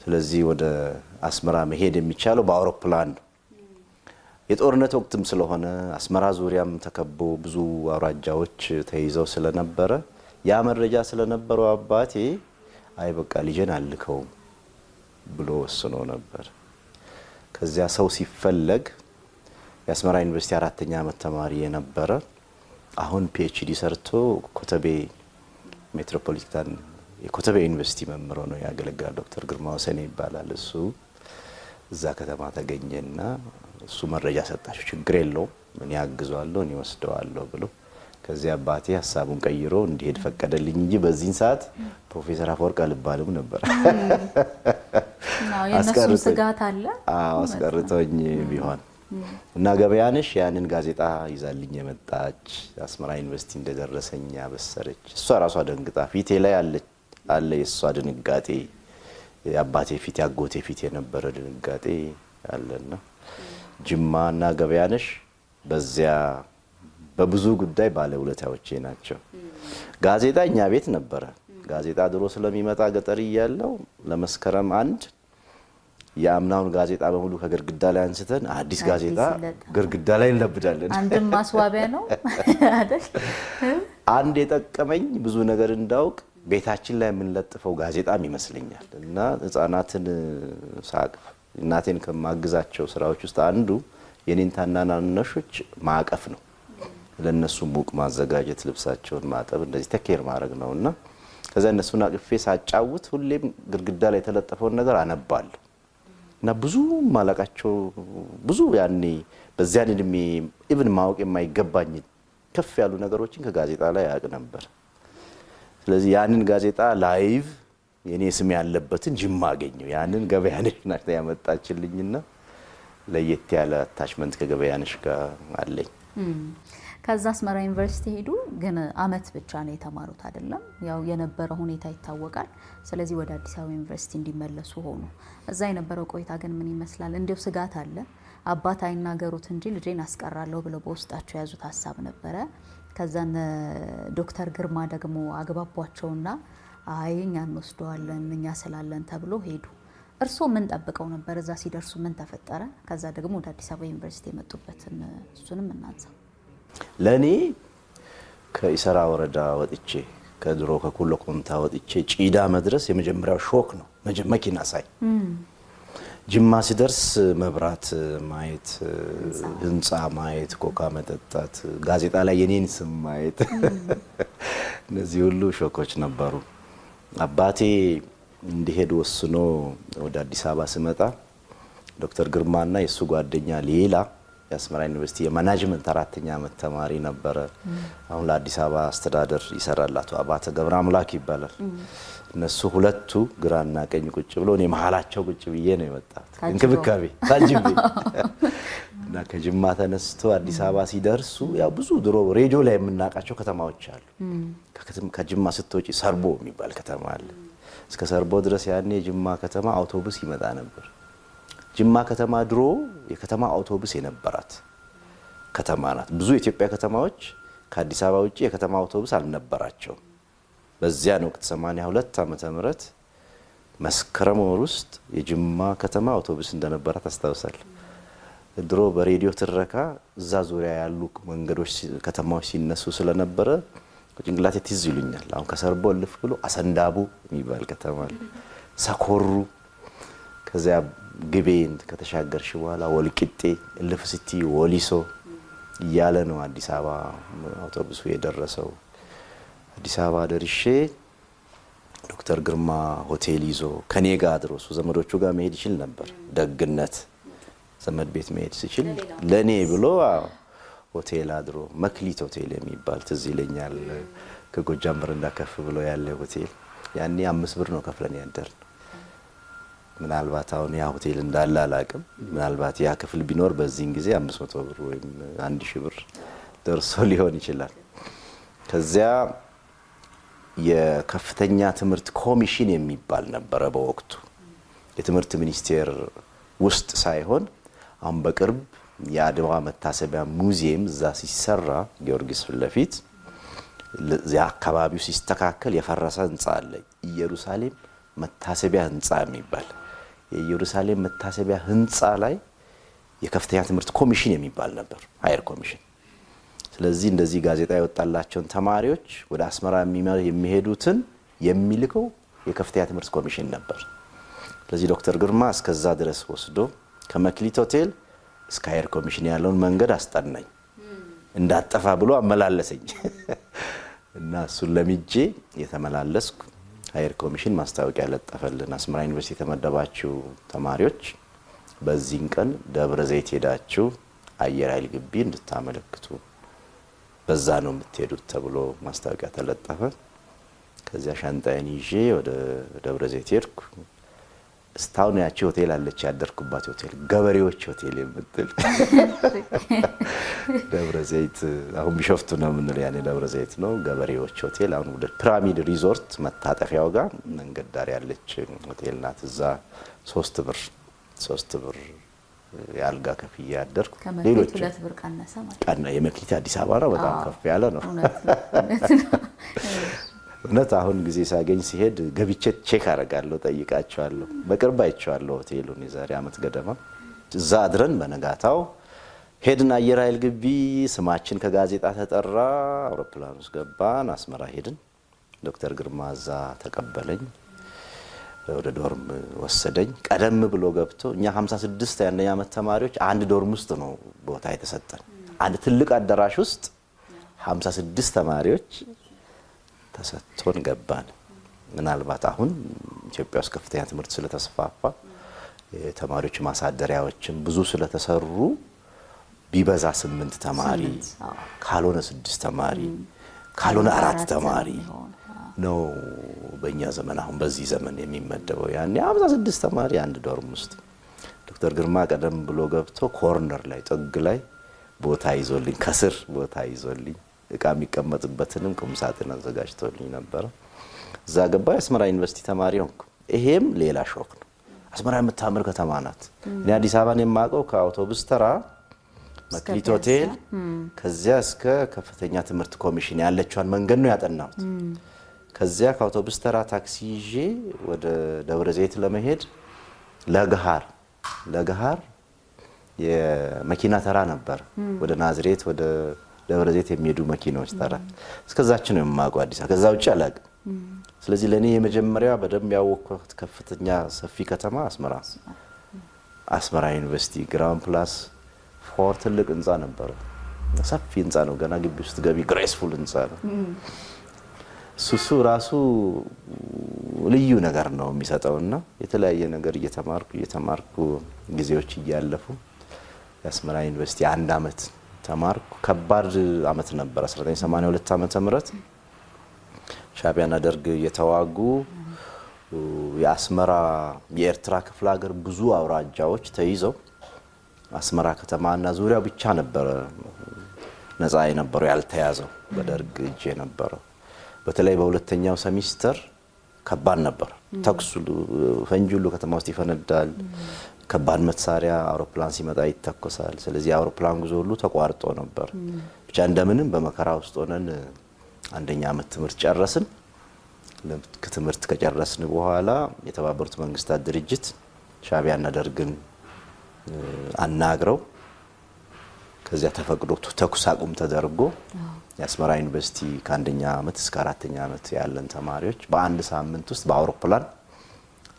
ስለዚህ ወደ አስመራ መሄድ የሚቻለው በአውሮፕላን ነው። የጦርነት ወቅትም ስለሆነ አስመራ ዙሪያም ተከቦ ብዙ አውራጃዎች ተይዘው ስለነበረ ያ መረጃ ስለነበረው አባቴ አይ በቃ ልጄን አልከው ብሎ ወስኖ ነበር። ከዚያ ሰው ሲፈለግ የአስመራ ዩኒቨርሲቲ 4ኛ ዓመት ተማሪ የነበረ አሁን ፒኤችዲ ሰርቶ ኮተቤ ሜትሮፖሊታን የኮተቤ ዩኒቨርሲቲ መምህር ነው ያገለግላል። ዶክተር ግርማ ወሰኔ ይባላል። እሱ እዛ ከተማ ተገኘና እሱ መረጃ ሰጣቸው። ችግር የለውም ምን ያግዟለሁ እኔ ወስደዋለሁ ብሎ ከዚያ አባቴ ሐሳቡን ቀይሮ እንዲሄድ ፈቀደልኝ እንጂ በዚህን ሰዓት ፕሮፌሰር አፈወርቅ አልባልም ነበር። የነሱ ስጋት አለ። አስቀርቶኝ ቢሆን እና ገበያነሽ ያንን ጋዜጣ ይዛልኝ የመጣች አስመራ ዩኒቨርሲቲ እንደደረሰኝ ያበሰረች። እሷ ራሷ ደንግጣ ፊቴ ላይ አለ የሷ ድንጋጤ፣ የአባቴ ፊት ያጎቴ ፊት የነበረ ድንጋጤ አለና ጅማና ገበያነሽ በዚያ በብዙ ጉዳይ ባለውለታዎቼ ናቸው። ጋዜጣ እኛ ቤት ነበረ። ጋዜጣ ድሮ ስለሚመጣ ገጠር እያለው ለመስከረም 1 የአምናውን ጋዜጣ በሙሉ ከግርግዳ ላይ አንስተን አዲስ ጋዜጣ ግርግዳ ላይ እንለብዳለን። አንድም ማስዋቢያ ነው አይደል? አንድ የጠቀመኝ ብዙ ነገር እንዳውቅ ቤታችን ላይ የምንለጥፈው ጋዜጣም ይመስለኛል። እና ህፃናትን ሳቅፍ እናቴን ከማግዛቸው ስራዎች ውስጥ አንዱ የኔን ታናናሾች ማቀፍ ነው። ለነሱ ሙቅ ማዘጋጀት፣ ልብሳቸውን ማጠብ፣ እንደዚህ ተኬር ማድረግ ነውና ከዛ እነሱን አቅፌ ሳጫውት ሁሌም ግድግዳ ላይ የተለጠፈውን ነገር አነባለሁ እና ብዙ ማለቃቸው ብዙ ያኔ በዚያን እድሜ ኢቭን ማወቅ የማይገባኝ ከፍ ያሉ ነገሮችን ከጋዜጣ ላይ ያውቅ ነበር። ስለዚህ ያንን ጋዜጣ ላይቭ የኔ ስም ያለበትን ጅማ አገኘው። ያንን ገበያነሽ ናት ያመጣችልኝና ለየት ያለ አታችመንት ከገበያነሽ ጋር አለኝ። ከዛ አስመራ ዩኒቨርሲቲ ሄዱ። ግን አመት ብቻ ነው የተማሩት አይደለም? ያው የነበረው ሁኔታ ይታወቃል። ስለዚህ ወደ አዲስ አበባ ዩኒቨርሲቲ እንዲመለሱ ሆኑ። እዛ የነበረው ቆይታ ግን ምን ይመስላል? እንዴው ስጋት አለ? አባት አይናገሩት እንጂ ልጄን አስቀራለሁ ብለው በውስጣቸው ያዙት ሀሳብ ነበረ። ከዛን ዶክተር ግርማ ደግሞ አግባቧቸውና አይ እኛ እንወስደዋለን እኛ ስላለን ተብሎ ሄዱ። እርስዎ ምን ጠብቀው ነበር? እዛ ሲደርሱ ምን ተፈጠረ? ከዛ ደግሞ ወደ አዲስ አበባ ዩኒቨርሲቲ የመጡበትን እሱንም እናንሳ። ለኔ ከኢሰራ ወረዳ ወጥቼ ከድሮ ከኩሎ ኮንታ ወጥቼ ጪዳ መድረስ የመጀመሪያው ሾክ ነው። መኪና ሳይ ጅማ ሲደርስ መብራት ማየት፣ ህንጻ ማየት፣ ኮካ መጠጣት፣ ጋዜጣ ላይ የኔን ስም ማየት እነዚህ ሁሉ ሾኮች ነበሩ። አባቴ እንዲሄድ ወስኖ ወደ አዲስ አበባ ስመጣ ዶክተር ግርማና የሱ ጓደኛ ሌላ የአስመራ ዩኒቨርሲቲ የማኔጅመንት 4ኛ ዓመት ተማሪ ነበረ። አሁን ለአዲስ አበባ አስተዳደር ይሰራል። አቶ አባተ ገብረ አምላክ ይባላል። እነሱ ሁለቱ ግራና ቀኝ ቁጭ ብለው እኔ መሀላቸው ቁጭ ብዬ ነው የመጣሁት። እንክብካቤ ታጅቤ እና ከጅማ ተነስቶ አዲስ አበባ ሲደርሱ ያው ብዙ ድሮ ሬዲዮ ላይ የምናውቃቸው ከተማዎች አሉ። ከጅማ ስትወጪ ሰርቦ የሚባል ከተማ አለ። እስከ ሰርቦ ድረስ ያኔ ጅማ ከተማ አውቶቡስ ይመጣ ነበር። ጅማ ከተማ ድሮ የከተማ አውቶቡስ የነበራት ከተማ ናት። ብዙ የኢትዮጵያ ከተማዎች ከአዲስ አበባ ውጪ የከተማ አውቶቡስ አልነበራቸው። በዚያን ወቅት 82 ዓመተ ምህረት መስከረም ወር ውስጥ የጅማ ከተማ አውቶቡስ እንደነበራት አስታውሳለሁ። ድሮ በሬዲዮ ትረካ እዛ ዙሪያ ያሉ መንገዶች ከተማዎች ሲነሱ ስለነበረ ጭንቅላቴ ትዝ ይሉኛል። አሁን ከሰርቦ ልፍ ብሎ አሰንዳቡ የሚባል ከተማ አለ፣ ሰኮሩ፣ ከዚያ ግቤን ከተሻገርሽ በኋላ ወልቂጤ፣ እልፍ ስቲ ወሊሶ እያለ ነው አዲስ አበባ አውቶቡሱ የደረሰው። አዲስ አበባ ደርሼ ዶክተር ግርማ ሆቴል ይዞ ከኔ ጋር አድሮ እሱ ዘመዶቹ ጋር መሄድ ይችል ነበር። ደግነት ዘመድ ቤት መሄድ ሲችል ለኔ ብሎ ሆቴል አድሮ መክሊት ሆቴል የሚባል ትዝ ይለኛል። ከጎጃም በረንዳ ከፍ ብሎ ያለ ሆቴል ያኔ 5 ብር ነው ከፍለን ያደርን። ምናልባት አሁን ያ ሆቴል እንዳለ አላቅም። ምናልባት ያ ክፍል ቢኖር በዚህን ጊዜ 500 ብር ወይም 1000 ብር ደርሶ ሊሆን ይችላል። ከዚያ የከፍተኛ ትምህርት ኮሚሽን የሚባል ነበረ በወቅቱ። የትምህርት ሚኒስቴር ውስጥ ሳይሆን አሁን በቅርብ የአድዋ መታሰቢያ ሙዚየም እዛ ሲሰራ ጊዮርጊስ ፍለፊት ያ አካባቢው ሲስተካከል የፈረሰ ህንጻ አለ፣ ኢየሩሳሌም መታሰቢያ ህንጻ የሚባል። የኢየሩሳሌም መታሰቢያ ህንጻ ላይ የከፍተኛ ትምህርት ኮሚሽን የሚባል ነበር፣ ሃየር ኮሚሽን። ስለዚህ እንደዚህ ጋዜጣ የወጣላቸውን ተማሪዎች ወደ አስመራ የሚሄዱትን የሚልከው የከፍተኛ ትምህርት ኮሚሽን ነበር። ስለዚህ ዶክተር ግርማ እስከዛ ድረስ ወስዶ ከመክሊት ሆቴል እስከ ሃየር ኮሚሽን ያለውን መንገድ አስጠናኝ፣ እንዳጠፋ ብሎ አመላለሰኝ እና እሱን ለምጄ የተመላለስኩ ሃየር ኮሚሽን ማስታወቂያ ለጠፈልን። አስመራ ዩኒቨርሲቲ የተመደባችሁ ተማሪዎች በዚህን ቀን ደብረ ዘይት ሄዳችሁ አየር ኃይል ግቢ እንድታመለክቱ በዛ ነው የምትሄዱት ተብሎ ማስታወቂያ ተለጠፈ። ከዚያ ሻንጣዬን ይዤ ወደ ደብረ ዘይት ሄድኩ። ስታውን ያቺ ሆቴል አለች ያደርኩባት ሆቴል ገበሬዎች ሆቴል የምትል ደብረ ዘይት አሁን ቢሾፍቱ ነው ምን ያኔ ደብረ ዘይት ነው ገበሬዎች ሆቴል። አሁን ወደ ፒራሚድ ሪዞርት መታጠፊያው ጋር መንገድ ዳር ያለች ሆቴል ናት። እዛ 3 ብር ያልጋ ከፍዬ ያደርኩ። ሌሎች 2 ብር ቀነሰ ማለት ነው። የመክሊት አዲስ አበባ ነው፣ በጣም ከፍ ያለ ነው። እውነት አሁን ጊዜ ሳገኝ ሲሄድ ገብቼ ቼክ አደርጋለሁ፣ ጠይቃቸዋለሁ። በቅርብ አይቼዋለሁ ሆቴሉን የዛሬ ዓመት ገደማ። እዛ አድረን በነጋታው ሄድን አየር ኃይል ግቢ። ስማችን ከጋዜጣ ተጠራ፣ አውሮፕላን ውስጥ ገባን፣ አስመራ ሄድን። ዶክተር ግርማ እዛ ተቀበለኝ። ወደ ዶርም ወሰደኝ። ቀደም ብሎ ገብቶ እኛ 56 የአንደኛ ዓመት ተማሪዎች አንድ ዶርም ውስጥ ነው ቦታ የተሰጠን። አንድ ትልቅ አዳራሽ ውስጥ 56 ተማሪዎች ተሰጥቶን ገባን። ምናልባት አሁን ኢትዮጵያ ውስጥ ከፍተኛ ትምህርት ስለተስፋፋ የተማሪዎች ማሳደሪያዎችም ብዙ ስለተሰሩ ቢበዛ 8 ተማሪ ካልሆነ 6 ተማሪ ካልሆነ 4 ተማሪ ነው በእኛ ዘመን አሁን በዚህ ዘመን የሚመደበው። ያኔ 56 ተማሪ አንድ ዶርም ውስጥ ዶክተር ግርማ ቀደም ብሎ ገብቶ ኮርነር ላይ ጥግ ላይ ቦታ ይዞልኝ ከስር ቦታ ይዞልኝ እቃ የሚቀመጥበትንም ቁም ሳጥን አዘጋጅቶልኝ ነበር። እዛ ገባ የአስመራ ዩኒቨርሲቲ ተማሪ ሆንኩ። ይሄም ሌላ ሾክ ነው። አስመራ የምታምር ከተማ ናት። እኔ አዲስ አበባን የማውቀው ከአውቶቡስ ተራ መክሊት ሆቴል ከዚያ እስከ ከፍተኛ ትምህርት ኮሚሽን ያለችዋን መንገድ ነው ያጠናሁት። ከዚያ ከአውቶቡስ ተራ ታክሲ ይዤ ወደ ደብረ ዘይት ለመሄድ ለገሃር የመኪና ተራ ነበር። ወደ ናዝሬት ወደ ደብረ ዘይት የሚሄዱ መኪናዎች ተራ እስከዛች ነው የማውቀው አዲስ አበባ። ከዛ ውጪ አላውቅም። ስለዚህ ለኔ የመጀመሪያ በደንብ ያወቅኩት ከፍተኛ ሰፊ ከተማ አስመራ ዩኒቨርሲቲ ግራውንድ ፕላስ 4 ትልቅ ህንጻ ነበር። ሰፊ ህንጻ ነው። ገና ግቢ ውስጥ ገቢ ግሬስፉል ህንጻ ነው። ሱሱ ራሱ ልዩ ነገር ነው የሚሰጠውና የተለያየ ነገር እየተማርኩ ጊዜዎች እያለፉ የአስመራ ዩኒቨርሲቲ 1 አመት ተማርኩ። ከባድ አመት ነበር። 1982 ዓመተ ምህረት ሻዕቢያና ደርግ የተዋጉ የአስመራ የኤርትራ ክፍለ ሀገር ብዙ አውራጃዎች ተይዘው አስመራ ከተማና ዙሪያው ብቻ ነበር ነፃ የነበረው ያልተያዘው በደርግ እጅ የነበረው። በተለይ በሁለተኛው ሴሚስተር ከባድ ነበር። ተኩሱ ፈንጂ ሁሉ ከተማ ውስጥ ይፈነዳል። ከባድ መሳሪያ አውሮፕላን ሲመጣ ይተኮሳል። ስለዚህ አውሮፕላን ጉዞ ሁሉ ተቋርጦ ነበር። ብቻ እንደምንም በመከራ ውስጥ ሆነን አንደኛ አመት ትምህርት ጨረስን። ከትምህርት ከጨረስን በኋላ የተባበሩት መንግስታት ድርጅት ሻዕቢያና ደርግን አናግረው ከዚያ ተፈቅዶ ተኩስ አቁም ተደርጎ የአስመራ ዩኒቨርሲቲ ከአንደኛ አመት እስከ 4ኛ አመት ያለን ተማሪዎች በአንድ ሳምንት ውስጥ በአውሮፕላን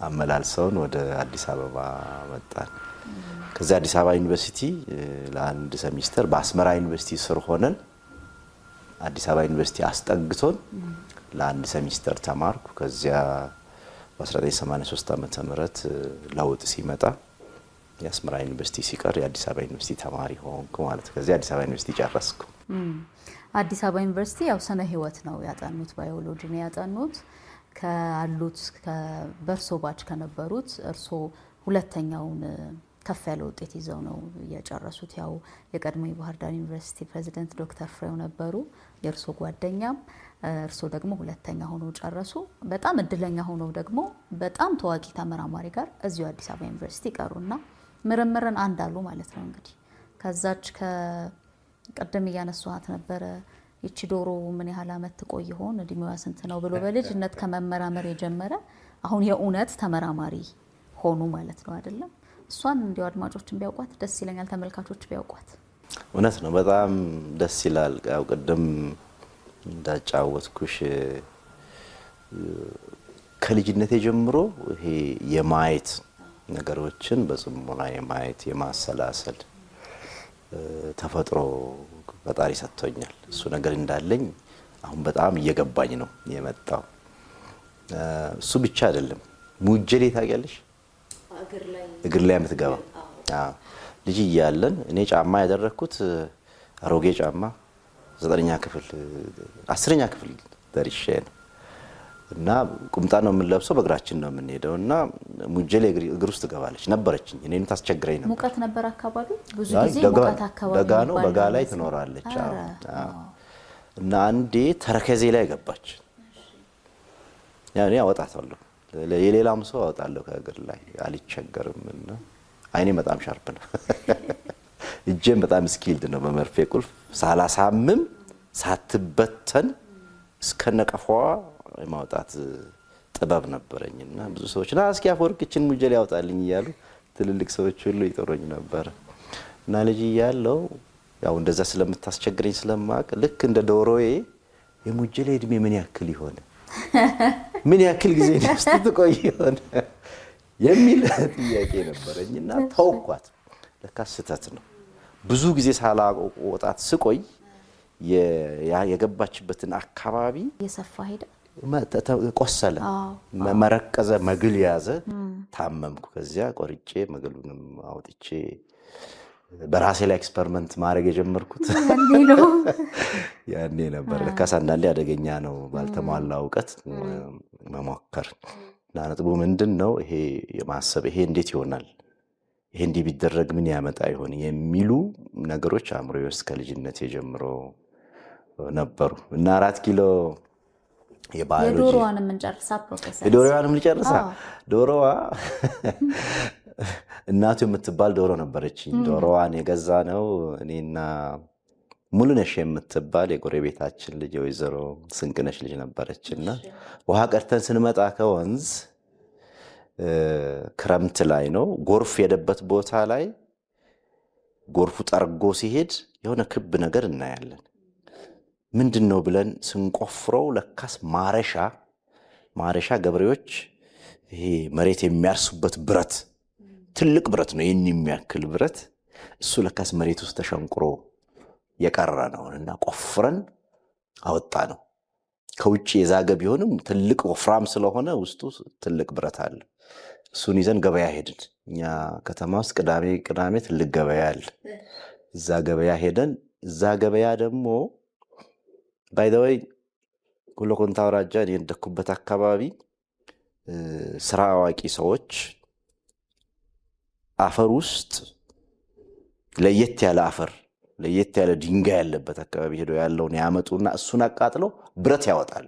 አመላልሰውን ወደ አዲስ አበባ መጣን። ከዚያ አዲስ አበባ ዩኒቨርሲቲ ለአንድ ሴሚስተር በአስመራ ዩኒቨርሲቲ ስር ሆነን አዲስ አበባ ዩኒቨርሲቲ አስጠግቶን ለአንድ ሴሚስተር ተማርኩ። ከዚያ በ1983 ዓመተ ምህረት ለውጥ ሲመጣ የአስመራ ዩኒቨርሲቲ ሲቀር የአዲስ አበባ ዩኒቨርሲቲ ተማሪ ሆንኩ ማለት ነው። ከዚያ አዲስ አበባ ዩኒቨርሲቲ ጨረስኩ። አዲስ አበባ ዩኒቨርሲቲ ያው ስነ ህይወት ነው ያጠኑት፣ ባዮሎጂ ነው ያጠኑት። ካሉት በእርሶ ባች ከነበሩት እርሶ ሁለተኛውን ከፍ ያለ ውጤት ይዘው ነው የጨረሱት። ያው የቀድሞ የባህር ዳር ዩኒቨርሲቲ ፕሬዚደንት ዶክተር ፍሬው ነበሩ የእርሶ ጓደኛም። እርሶ ደግሞ ሁለተኛ ሆኖ ጨረሱ። በጣም እድለኛ ሆኖ ደግሞ በጣም ታዋቂ ተመራማሪ ጋር እዚሁ አዲስ አበባ ዩኒቨርሲቲ ቀሩና ምርምርን አንድ አሉ ማለት ነው። እንግዲህ ከዛች ከቀደም እያነሷት ነበረ ይቺ ዶሮ ምን ያህል አመት ትቆይ ይሆን እድሜዋ ስንት ነው ብሎ በልጅነት ከመመራመር የጀመረ አሁን የእውነት ተመራማሪ ሆኑ ማለት ነው አይደለም? እሷን እንዲያው አድማጮችን ቢያውቋት ደስ ይለኛል፣ ተመልካቾች ቢያውቋት። እውነት ነው፣ በጣም ደስ ይላል። ያው ቅድም እንዳጫወትኩሽ ከልጅነቴ ጀምሮ ይሄ የማየት ነገሮችን በጽሞና የማየት የማሰላሰል ተፈጥሮ ፈጣሪ ሰጥቶኛል። እሱ ነገር እንዳለኝ አሁን በጣም እየገባኝ ነው የመጣው። እሱ ብቻ አይደለም፣ ሙጀሌ ታውቂያለሽ? እግር ላይ የምትገባ ልጅ እያለን እኔ ጫማ ያደረኩት አሮጌ ጫማ 9ኛ ክፍል 10ኛ ክፍል ደርሼ ነው እና ቁምጣ ነው የምንለብሰው፣ በእግራችን ነው የምንሄደው እና ሙጀሌ እግር ውስጥ ገባለች ነበረችኝ። እኔን ታስቸግረኝ ነበር። ሙቀት ነበር አካባቢ ብዙ ጊዜ ሙቀት አካባቢ ደጋ ነው፣ በጋ ላይ ትኖራለች እና አንዴ ተረከዜ ላይ ገባች። ያኔ አወጣታለሁ፣ የሌላም ሰው አወጣለሁ ከእግር ላይ አልቸገርም እና አይኔ በጣም ሻርፕ ነው። እጄም በጣም ስኪልድ ነው። በመርፌ ቁልፍ ሳላሳምም ሳትበተን እስከነቀፏዋ የማውጣት ጥበብ ነበረኝና ብዙ ሰዎች ና እስኪ አፈወርቅ እችን ሙጀሌ ያውጣልኝ እያሉ ትልልቅ ሰዎች ሁሉ ይጠሩኝ ነበር እና ልጅ እያለሁ ያው እንደዛ ስለምታስቸግረኝ ስለማቅ ልክ እንደ ዶሮዬ የሙጀሌ እድሜ ምን ያክል ይሆን ምን ያክል ጊዜ ውስጥ ትቆይ ይሆን የሚል ጥያቄ ነበረኝና ተውኳት። ለካ ስህተት ነው። ብዙ ጊዜ ሳላወጣት ስቆይ የገባችበትን አካባቢ የሰፋ ሄደ፣ ቆሰለ፣ መረቀዘ፣ መግል ያዘ፣ ታመምኩ። ከዚያ ቆርጬ መግሉንም አውጥቼ በራሴ ላይ ኤክስፐሪመንት ማድረግ የጀመርኩት ያኔ ነበር። ለካስ አንዳንዴ አደገኛ ነው ባልተሟላ እውቀት መሞከር። እና ነጥቡ ምንድን ነው? ይሄ የማሰብ ይሄ እንዴት ይሆናል፣ ይሄ እንዲህ ቢደረግ ምን ያመጣ ይሆን የሚሉ ነገሮች አእምሮዬ ውስጥ ከልጅነት ጀምሮ ነበሩ። እና 4 ኪሎ የባዮሎጂ የዶሮዋንም እንጨርሳት ፕሮፌሰር። የዶሮዋንም ልጨርሳ። ዶሮዋ እናቱ የምትባል ዶሮ ነበረችኝ። ዶሮዋን የገዛ ነው እኔና ሙሉነሽ የምትባል የጎረቤታችን ልጅ ወይዘሮ ስንቅነሽ ልጅ ነበረችና ውሃ ቀርተን ስንመጣ ከወንዝ ክረምት ላይ ነው፣ ጎርፍ የሄደበት ቦታ ላይ ጎርፉ ጠርጎ ሲሄድ የሆነ ክብ ነገር እናያለን። ምንድን ነው ብለን ስንቆፍረው ለካስ ማረሻ ገበሬዎች ይሄ መሬት የሚያርሱበት ብረት፣ ትልቅ ብረት ነው፣ ይህን የሚያክል ብረት። እሱ ለካስ መሬት ውስጥ ተሸንቁሮ የቀረ ነው እና ቆፍረን አወጣ ነው። ከውጭ የዛገ ቢሆንም ትልቅ ወፍራም ስለሆነ ውስጡ ትልቅ ብረት አለ። እሱን ይዘን ገበያ ሄድን። እኛ ከተማ ውስጥ ቅዳሜ ትልቅ ገበያ አለ። እዛ ገበያ ሄደን እዛ ገበያ ደግሞ ባይዘወይ ጉሎ ኮንታ አውራጃ የደኩበት አካባቢ ስራ አዋቂ ሰዎች አፈር ውስጥ ለየት ያለ ድንጋይ ያለበት አካባቢ ሄደው ያለውን ያመጡና እሱን አቃጥለው ብረት ያወጣሉ።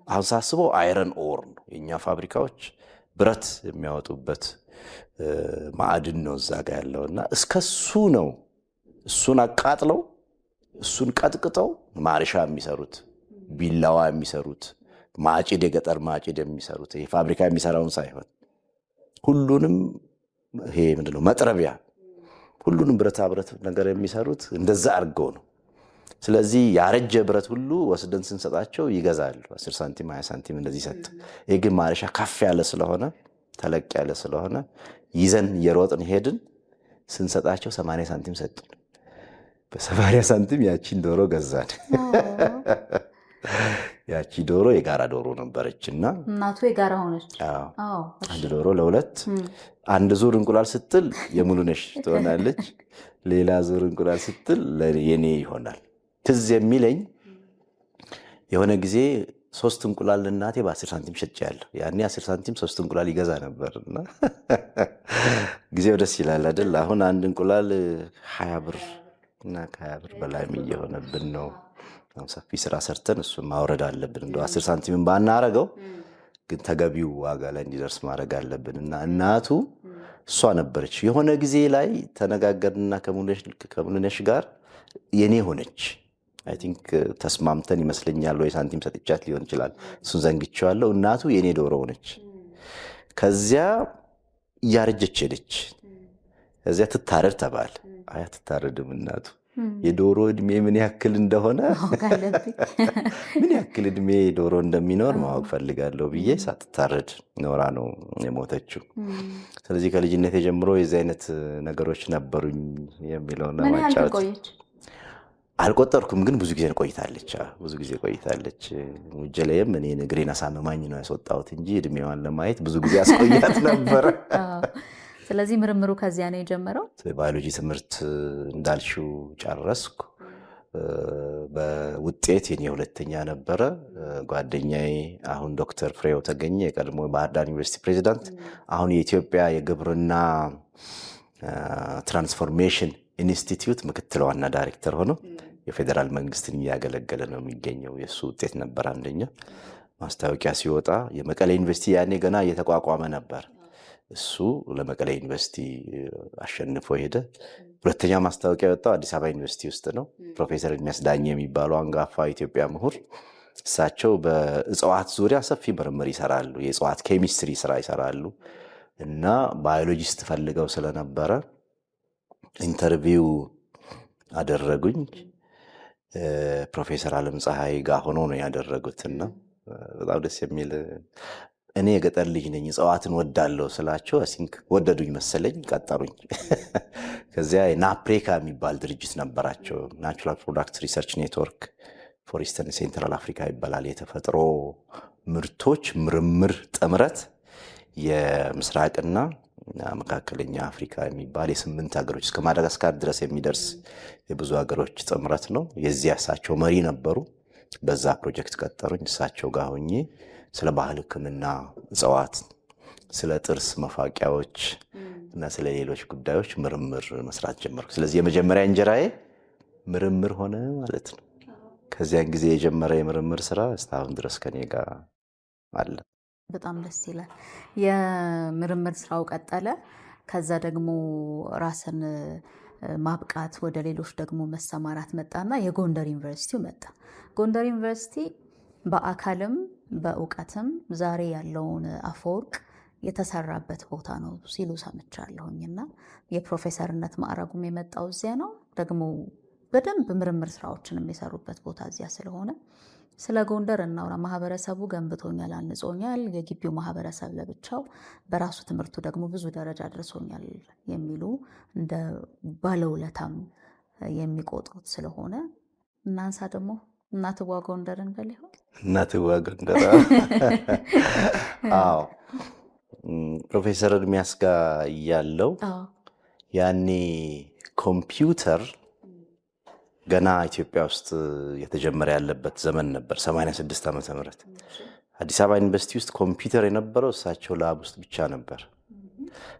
አሁን ሳስበው አይረን ኦር ነው የኛ ፋብሪካዎች ብረት የሚያወጡበት ማዕድን ነው እዛ ጋር ያለውና እስከሱ ነው። እሱን አቃጥለው እሱን ቀጥቅጠው ማርሻ የሚሰሩት፣ ቢላዋ የሚሰሩት፣ ማጭድ፣ የገጠር ማጭድ የሚሰሩት፣ ይሄ ፋብሪካ የሚሰራውን ሳይሆን ሁሉንም ይሄ ምንድነው መጥረቢያ፣ ሁሉንም ብረታ ብረት ነገር የሚሰሩት እንደዛ አድርገው ነው። ስለዚህ ያረጀ ብረት ሁሉ ወስደን ስንሰጣቸው ይገዛሉ። 10 ሳንቲም 20 ሳንቲም እንደዚህ ሰጥ። ይሄ ግን ማርሻ ከፍ ያለ ስለሆነ ተለቅ ያለ ስለሆነ ይዘን የሮጥን ሄድን። ስንሰጣቸው 80 ሳንቲም ሰጡን። በ80 ሳንቲም ያቺን ዶሮ ገዛን። ያቺ ዶሮ የጋራ ዶሮ ነበረችና እናቱ የጋራ ሆነች። አንድ ዶሮ ለሁለት፣ አንድ ዙር እንቁላል ስትል የሙሉነሽ ትሆናለች፣ ሌላ ዙር እንቁላል ስትል የኔ ይሆናል። ትዝ የሚለኝ የሆነ ጊዜ 3 እንቁላል እናቴ በ10 ሳንቲም ሸጬያለሁ። ያኔ 10 ሳንቲም 3 እንቁላል ይገዛ ነበርና ጊዜው ደስ ይላል አይደል? አሁን አንድ እንቁላል 20 ብር እና ከ20 ብር በላይ እየሆነብን ነው። ሰፊ ስራ ሰርተን እሱን ማውረድ አለብን። እንደው 10 ሳንቲምን ባናረገው ግን ተገቢው ዋጋ ላይ እንዲደርስ ማድረግ አለብን። እና እናቱ እሷ ነበረች። የሆነ ጊዜ ላይ ተነጋገርንና ከሙሉነሽ ጋር የኔ ሆነች። አይ ቲንክ ተስማምተን ይመስለኛል፣ ወይ ሳንቲም ሰጥቻት ሊሆን ይችላል። እሱን ዘንግቼዋለሁ። እናቱ የኔ ዶሮ ሆነች። ከዚያ እያረጀች ሄደች። ከዚያ ትታረድ ተባለ። አይ አትታረድም እናቱ የዶሮ እድሜ ምን ያክል እንደሆነ ምን ያክል እድሜ ዶሮ እንደሚኖር ማወቅ ፈልጋለሁ ብዬ ሳትታረድ ኖራ ነው የሞተችው። ስለዚህ ከልጅነት ጀምሮ የዚህ አይነት ነገሮች ነበሩኝ የሚለውን ለማጫወት አልቆጠርኩም፣ ግን ብዙ ጊዜ ቆይታለች። ሙጀለየም እኔ እግሬን አሳመማኝ ነው ያስወጣሁት እንጂ እድሜዋን ለማየት ብዙ ጊዜ አስቆያት ነበረ። ስለዚህ ምርምሩ ከዚያ ነው የጀመረው። ባዮሎጂ ትምህርት እንዳልሽው ጨረስኩ። በውጤት የኔ ሁለተኛ ነበረ። ጓደኛዬ አሁን ዶክተር ፍሬው ተገኘ የቀድሞ ባህር ዳር ዩኒቨርሲቲ ፕሬዚዳንት፣ አሁን የኢትዮጵያ የግብርና ትራንስፎርሜሽን ኢንስቲትዩት ምክትል ዋና ዳይሬክተር ሆኖ የፌዴራል መንግስትን እያገለገለ ነው የሚገኘው። የእሱ ውጤት ነበር አንደኛ። ማስታወቂያ ሲወጣ የመቀሌ ዩኒቨርሲቲ ያኔ ገና እየተቋቋመ ነበር። እሱ ለመቀሌ ዩኒቨርሲቲ አሸንፎ ሄደ። ሁለተኛ ማስታወቂያ የወጣው አዲስ አበባ ዩኒቨርሲቲ ውስጥ ነው። ፕሮፌሰር ኤርሚያስ ዳኘ የሚባሉ አንጋፋ ኢትዮጵያ ምሁር፣ እሳቸው በእጽዋት ዙሪያ ሰፊ ምርምር ይሰራሉ። የእጽዋት ኬሚስትሪ ስራ ይሰራሉ እና ባዮሎጂስት ፈልገው ስለነበረ ኢንተርቪው አደረጉኝ። ፕሮፌሰር አለም ፀሐይ ጋር ሆኖ ነው ያደረጉትና በጣም ደስ የሚል እኔ የገጠር ልጅ ነኝ እጽዋትን ወዳለሁ ስላቸው ሲንክ ወደዱኝ መሰለኝ ቀጠሩኝ። ከዚያ ናፕሬካ የሚባል ድርጅት ነበራቸው። ናቹራል ፕሮዳክት ሪሰርች ኔትወርክ ፎር ኢስተርን ሴንትራል አፍሪካ ይባላል። የተፈጥሮ ምርቶች ምርምር ጥምረት የምስራቅና መካከለኛ አፍሪካ የሚባል የ8 ሀገሮች እስከ ማዳጋስካር ድረስ የሚደርስ የብዙ ሀገሮች ጥምረት ነው። የዚያ እሳቸው መሪ ነበሩ። በዛ ፕሮጀክት ቀጠሩኝ። እሳቸው ጋር ሆኜ ስለ ባህል ሕክምና እጽዋት፣ ስለ ጥርስ መፋቂያዎች እና ስለ ሌሎች ጉዳዮች ምርምር መስራት ጀመርኩ። ስለዚህ የመጀመሪያ እንጀራዬ ምርምር ሆነ ማለት ነው። ከዚያን ጊዜ የጀመረ የምርምር ስራ እስካሁን ድረስ ከኔ ጋር አለ። በጣም ደስ ይላል። የምርምር ስራው ቀጠለ። ከዛ ደግሞ ራስን ማብቃት ወደ ሌሎች ደግሞ መሰማራት መጣና የጎንደር ዩኒቨርሲቲው መጣ። ጎንደር ዩኒቨርሲቲ በአካልም በእውቀትም ዛሬ ያለውን አፈወርቅ የተሰራበት ቦታ ነው ሲሉ ሰምቻለሁኝና የፕሮፌሰርነት ማዕረጉም የመጣው እዚያ ነው። ደግሞ በደንብ ምርምር ስራዎችን የሚሰሩበት ቦታ እዚያ ስለሆነ ስለ ጎንደር እናውራ። ማህበረሰቡ ገንብቶኛል፣ አንጾኛል፣ የግቢው ማህበረሰብ ለብቻው በራሱ ትምህርቱ ደግሞ ብዙ ደረጃ አድርሶኛል የሚሉ እንደ ባለውለታም የሚቆጥሩት ስለሆነ እናንሳ ደግሞ እናትዋ ጎንደርን በል ይሆን? እናትዋ ጎንደር። አዎ ፕሮፌሰር ኤርሚያስ ጋር እያለው ያኔ ኮምፒውተር ገና ኢትዮጵያ ውስጥ የተጀመረ ያለበት ዘመን ነበር። 86 ዓመተ ምህረት አዲስ አበባ ዩኒቨርሲቲ ውስጥ ኮምፒውተር የነበረው እሳቸው ላብ ውስጥ ብቻ ነበር።